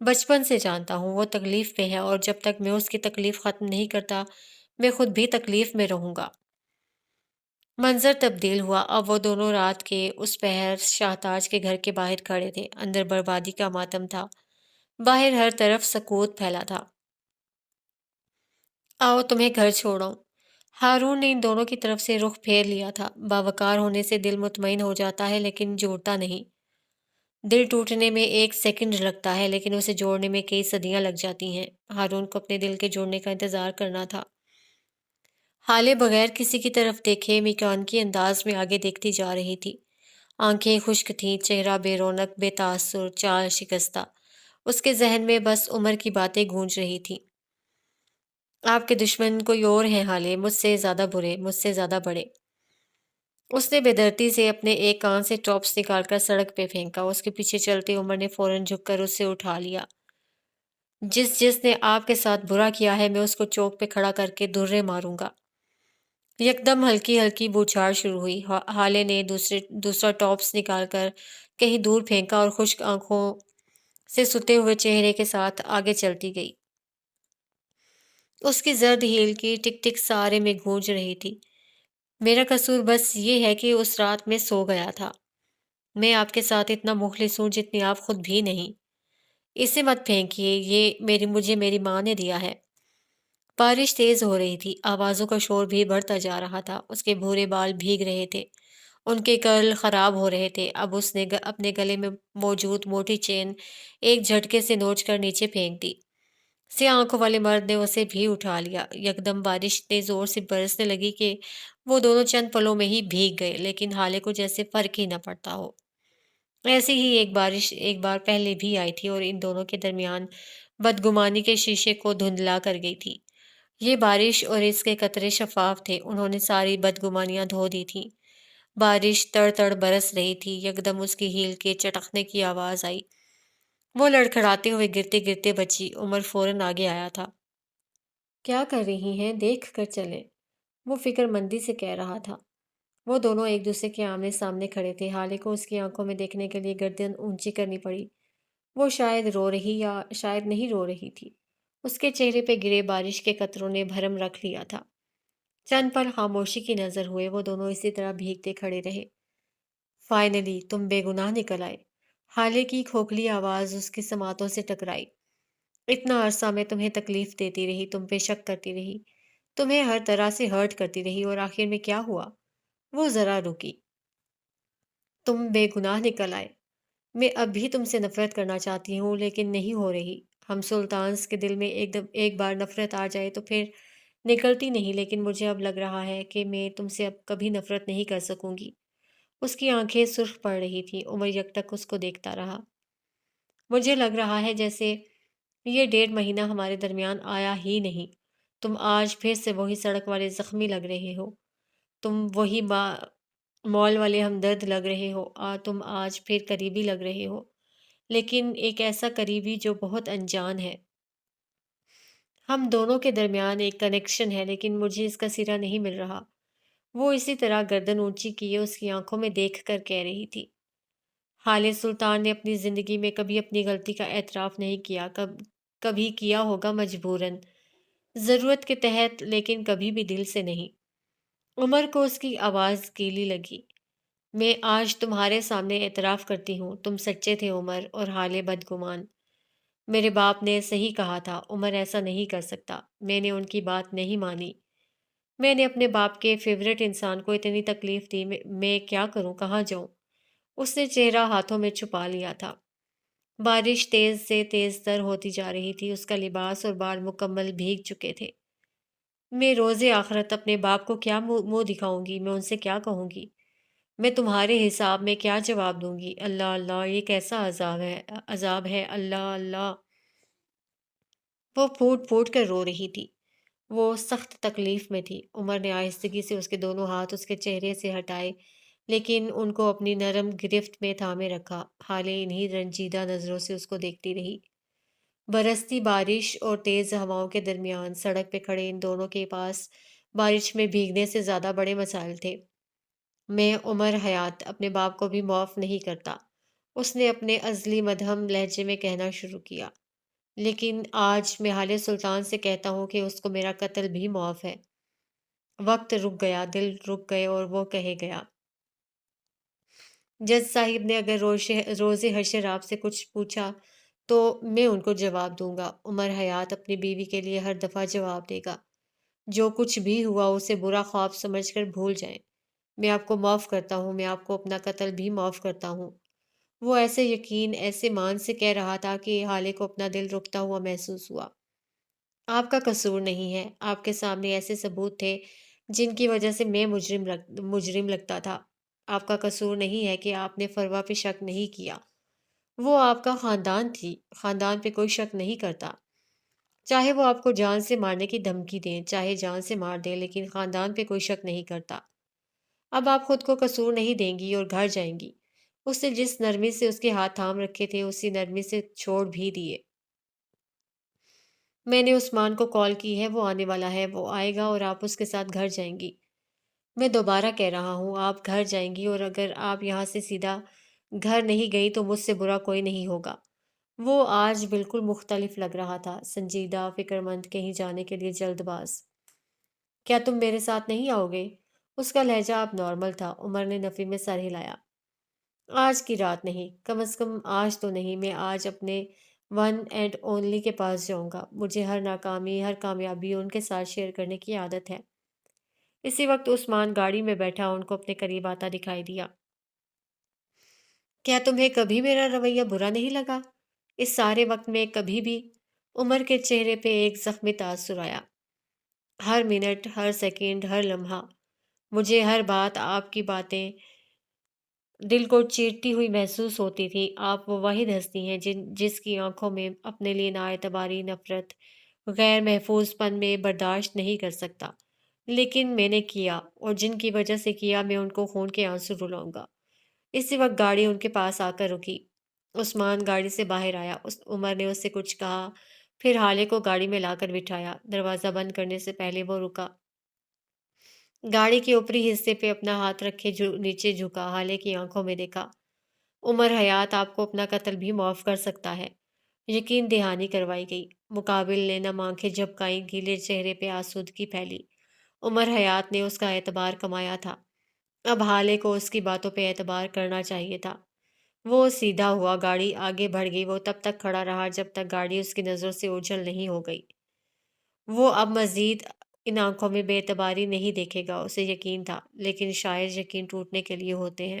بچپن سے جانتا ہوں وہ تکلیف میں ہے، اور جب تک میں اس کی تکلیف ختم نہیں کرتا میں خود بھی تکلیف میں رہوں گا۔ منظر تبدیل ہوا، اب وہ دونوں رات کے اس پہر شاہتاج کے گھر کے باہر کھڑے تھے۔ اندر بربادی کا ماتم تھا، باہر ہر طرف سکوت پھیلا تھا۔ آؤ تمہیں گھر چھوڑو۔ ہارون نے ان دونوں کی طرف سے رخ پھیر لیا تھا۔ باوقار ہونے سے دل مطمئن ہو جاتا ہے لیکن جوڑتا نہیں۔ دل ٹوٹنے میں ایک سیکنڈ لگتا ہے لیکن اسے جوڑنے میں کئی صدیاں لگ جاتی ہیں۔ ہارون کو اپنے دل کے جوڑنے کا انتظار کرنا تھا۔ حالے بغیر کسی کی طرف دیکھے میکانکی انداز میں آگے دیکھتی جا رہی تھی۔ آنکھیں خشک تھیں، چہرہ بے رونق، بے تاثر، چال شکستہ۔ اس کے ذہن میں بس عمر کی باتیں گونج رہی تھیں۔ آپ کے دشمن کوئی اور ہیں حالے، مجھ سے زیادہ برے، مجھ سے زیادہ بڑے۔ اس نے بے دردی سے اپنے ایک کان سے ٹاپس نکال کر سڑک پہ پھینکا۔ اس کے پیچھے چلتے عمر نے فوراً جھک کر اسے اٹھا لیا۔ جس جس نے آپ کے ساتھ برا کیا ہے میں اس کو چوک پہ کھڑا کر کے درے ماروں گا۔ یکدم ہلکی ہلکی بوچھاڑ شروع ہوئی۔ حالے نے دوسرا ٹاپس نکال کر کہیں دور پھینکا اور خشک آنکھوں سے ستے ہوئے چہرے کے ساتھ آگے چلتی گئی۔ اس کی زرد ہیل کی ٹک ٹک سارے میں گونج رہی تھی۔ میرا قصور بس یہ ہے کہ اس رات میں سو گیا تھا۔ میں آپ کے ساتھ اتنا مخلص ہوں جتنی آپ خود بھی نہیں۔ اسے مت پھینکیے، یہ مجھے میری ماں نے دیا ہے۔ بارش تیز ہو رہی تھی، آوازوں کا شور بھی بڑھتا جا رہا تھا۔ اس کے بھورے بال بھیگ رہے تھے، ان کے کرل خراب ہو رہے تھے۔ اب اس نے اپنے گلے میں موجود موٹی چین ایک جھٹکے سے نوچ کر نیچے پھینک دی۔ سیاہ آنکھوں والے مرد نے اسے بھی اٹھا لیا۔ یکدم بارش اتنے زور سے برسنے لگی کہ وہ دونوں چند پلوں میں ہی بھیگ گئے، لیکن حالے کو جیسے فرق ہی نہ پڑتا ہو۔ ایسی ہی ایک بارش ایک بار پہلے بھی آئی تھی اور ان دونوں کے درمیان بدگمانی کے شیشے کو دھندلا کر گئی تھی۔ یہ بارش اور اس کے قطرے شفاف تھے، انہوں نے ساری بدگمانیاں دھو دی تھیں۔ بارش تڑ تڑ برس رہی تھی، یکدم اس کی ہیل کے چٹکنے کی آواز آئی۔ وہ لڑکھڑاتے ہوئے گرتے گرتے بچی۔ عمر فوراً آگے آیا تھا۔ کیا کر رہی ہیں؟ دیکھ کر چلیں، وہ فکر مندی سے کہہ رہا تھا۔ وہ دونوں ایک دوسرے کے آمنے سامنے کھڑے تھے۔ حالے کو اس کی آنکھوں میں دیکھنے کے لیے گردن اونچی کرنی پڑی۔ وہ شاید رو رہی یا شاید نہیں رو رہی تھی۔ اس کے چہرے پہ گرے بارش کے قطروں نے بھرم رکھ لیا تھا۔ چند پل خاموشی کی نظر ہوئے، وہ دونوں اسی طرح بھیگتے کھڑے رہے۔ فائنلی تم بے گناہ نکل آئے، حالے کی کھوکھلی آواز اس کی سماعتوں سے ٹکرائی۔ اتنا عرصہ میں تمہیں تکلیف دیتی رہی، تم پہ شک کرتی رہی، تمہیں ہر طرح سے ہرٹ کرتی رہی، اور آخر میں کیا ہوا؟ وہ ذرا رکی۔ تم بے گناہ نکل آئے۔ میں اب بھی تم سے نفرت کرنا چاہتی ہوں لیکن نہیں ہو رہی۔ ہم سلطانز کے دل میں ایک بار نفرت آ جائے تو پھر نکلتی نہیں، لیکن مجھے اب لگ رہا ہے کہ میں تم سے اب کبھی نفرت نہیں کر سکوں گی۔ اس کی آنکھیں سرخ پڑ رہی تھیں۔ عمر یکٹک اس کو دیکھتا رہا۔ مجھے لگ رہا ہے جیسے یہ 1.5 مہینہ ہمارے درمیان آیا ہی نہیں۔ تم آج پھر سے وہی سڑک والے زخمی لگ رہے ہو، تم وہی مال والے ہمدرد لگ رہے ہو، تم آج پھر قریبی لگ رہے ہو، لیکن ایک ایسا قریبی جو بہت انجان ہے۔ ہم دونوں کے درمیان ایک کنیکشن ہے لیکن مجھے اس کا سرا نہیں مل رہا۔ وہ اسی طرح گردن اونچی کیے اس کی آنکھوں میں دیکھ کر کہہ رہی تھی۔ حالِ سلطان نے اپنی زندگی میں کبھی اپنی غلطی کا اعتراف نہیں کیا، کبھی کیا ہوگا مجبوراً، ضرورت کے تحت، لیکن کبھی بھی دل سے نہیں۔ عمر کو اس کی آواز گیلی لگی۔ میں آج تمہارے سامنے اعتراف کرتی ہوں، تم سچے تھے عمر، اور حالے بدگمان۔ میرے باپ نے صحیح کہا تھا، عمر ایسا نہیں کر سکتا۔ میں نے ان کی بات نہیں مانی۔ میں نے اپنے باپ کے فیورٹ انسان کو اتنی تکلیف دی، میں کیا کروں، کہاں جاؤں؟ اس نے چہرہ ہاتھوں میں چھپا لیا تھا۔ بارش تیز سے تیز تر ہوتی جا رہی تھی، اس کا لباس اور بال مکمل بھیگ چکے تھے۔ میں روز آخرت اپنے باپ کو کیا منہ دکھاؤں گی؟ میں ان سے کیا کہوں گی؟ میں تمہارے حساب میں کیا جواب دوں گی؟ اللہ اللہ، یہ کیسا عذاب ہے، اللہ اللہ۔ وہ پھوٹ پھوٹ کر رو رہی تھی، وہ سخت تکلیف میں تھی۔ عمر نے آہستگی سے اس کے دونوں ہاتھ اس کے چہرے سے ہٹائے، لیکن ان کو اپنی نرم گرفت میں تھامے رکھا۔ حالے انہی رنجیدہ نظروں سے اس کو دیکھتی رہی۔ برستی بارش اور تیز ہواؤں کے درمیان سڑک پہ کھڑے ان دونوں کے پاس بارش میں بھیگنے سے زیادہ بڑے مسائل تھے۔ میں عمر حیات اپنے باپ کو بھی معاف نہیں کرتا، اس نے اپنے ازلی مدھم لہجے میں کہنا شروع کیا۔ لیکن آج میں حالیہ سلطان سے کہتا ہوں کہ اس کو میرا قتل بھی معاف ہے۔ وقت رک گیا، دل رک گئے اور وہ کہے گیا۔ جج صاحب نے اگر روز حشر آپ سے کچھ پوچھا تو میں ان کو جواب دوں گا۔ عمر حیات اپنی بیوی کے لیے ہر دفعہ جواب دے گا۔ جو کچھ بھی ہوا اسے برا خواب سمجھ کر بھول جائیں۔ میں آپ کو معاف کرتا ہوں، میں آپ کو اپنا قتل بھی معاف کرتا ہوں۔ وہ ایسے یقین، ایسے مان سے کہہ رہا تھا کہ حالے کو اپنا دل رکتا ہوا محسوس ہوا۔ آپ کا قصور نہیں ہے، آپ کے سامنے ایسے ثبوت تھے جن کی وجہ سے میں مجرم لگتا تھا۔ آپ کا قصور نہیں ہے کہ آپ نے فروا پہ شک نہیں کیا۔ وہ آپ کا خاندان تھی، خاندان پہ کوئی شک نہیں کرتا۔ چاہے وہ آپ کو جان سے مارنے کی دھمکی دیں، چاہے جان سے مار دیں، لیکن خاندان پہ کوئی شک نہیں کرتا۔ اب آپ خود کو قصور نہیں دیں گی اور گھر جائیں گی۔ اس نے جس نرمی سے اس کے ہاتھ تھام رکھے تھے اسی نرمی سے چھوڑ بھی دیے۔ میں نے عثمان کو کال کی ہے، وہ آنے والا ہے، وہ آئے گا اور آپ اس کے ساتھ گھر جائیں گی۔ میں دوبارہ کہہ رہا ہوں، آپ گھر جائیں گی اور اگر آپ یہاں سے سیدھا گھر نہیں گئی تو مجھ سے برا کوئی نہیں ہوگا۔ وہ آج بالکل مختلف لگ رہا تھا، سنجیدہ، فکر مند، کہیں جانے کے لیے جلد باز۔ کیا تم میرے ساتھ نہیں آؤ گے؟ اس کا لہجہ اب نارمل تھا۔ عمر نے نفی میں سر ہلایا۔ آج کی رات نہیں، کم از کم آج تو نہیں۔ میں آج اپنے ون اینڈ اونلی کے پاس جاؤں گا۔ مجھے ہر ناکامی، ہر کامیابی ان کے ساتھ شیئر کرنے کی عادت ہے۔ اسی وقت عثمان گاڑی میں بیٹھا ان کو اپنے قریب آتا دکھائی دیا۔ کیا تمہیں کبھی میرا رویہ برا نہیں لگا؟ اس سارے وقت میں کبھی بھی؟ عمر کے چہرے پہ ایک زخمی تاثر آیا۔ ہر منٹ، ہر سیکنڈ، ہر لمحہ مجھے ہر بات، آپ کی باتیں دل کو چیرتی ہوئی محسوس ہوتی تھی۔ آپ وہ واحد ہستی ہیں جس کی آنکھوں میں اپنے لیے نااعتباری، نفرت، غیر محفوظ پن میں برداشت نہیں کر سکتا۔ لیکن میں نے کیا، اور جن کی وجہ سے کیا میں ان کو خون کے آنسو رلاؤں گا۔ اسی وقت گاڑی ان کے پاس آ کر رکی۔ عثمان گاڑی سے باہر آیا۔ عمر نے اس سے کچھ کہا، پھر حالے کو گاڑی میں لا کر بٹھایا۔ دروازہ بند کرنے سے پہلے وہ رکا۔ گاڑی کے اوپری حصے پہ اپنا ہاتھ رکھے نیچے جھکا، حالے کی آنکھوں میں دیکھا۔ عمر حیات آپ کو اپنا قتل بھی معاف کر سکتا ہے۔ یقین دہانی کروائی گئی۔ مقابل نے نم آنکھیں جھپکائیں، گیلے چہرے پہ آسودگی پھیلی۔ عمر حیات نے اس کا اعتبار کمایا تھا۔ اب حالے کو اس کی باتوں پہ اعتبار کرنا چاہیے تھا۔ وہ سیدھا ہوا، گاڑی آگے بڑھ گئی۔ وہ تب تک کھڑا رہا جب تک گاڑی اس کی نظروں سے اوجھل نہیں ہو گئی۔ وہ اب مزید ان آنکھوں میں بے اعتباری نہیں دیکھے گا، اسے یقین تھا، لیکن شاید یقین ٹوٹنے کے لیے ہوتے ہیں۔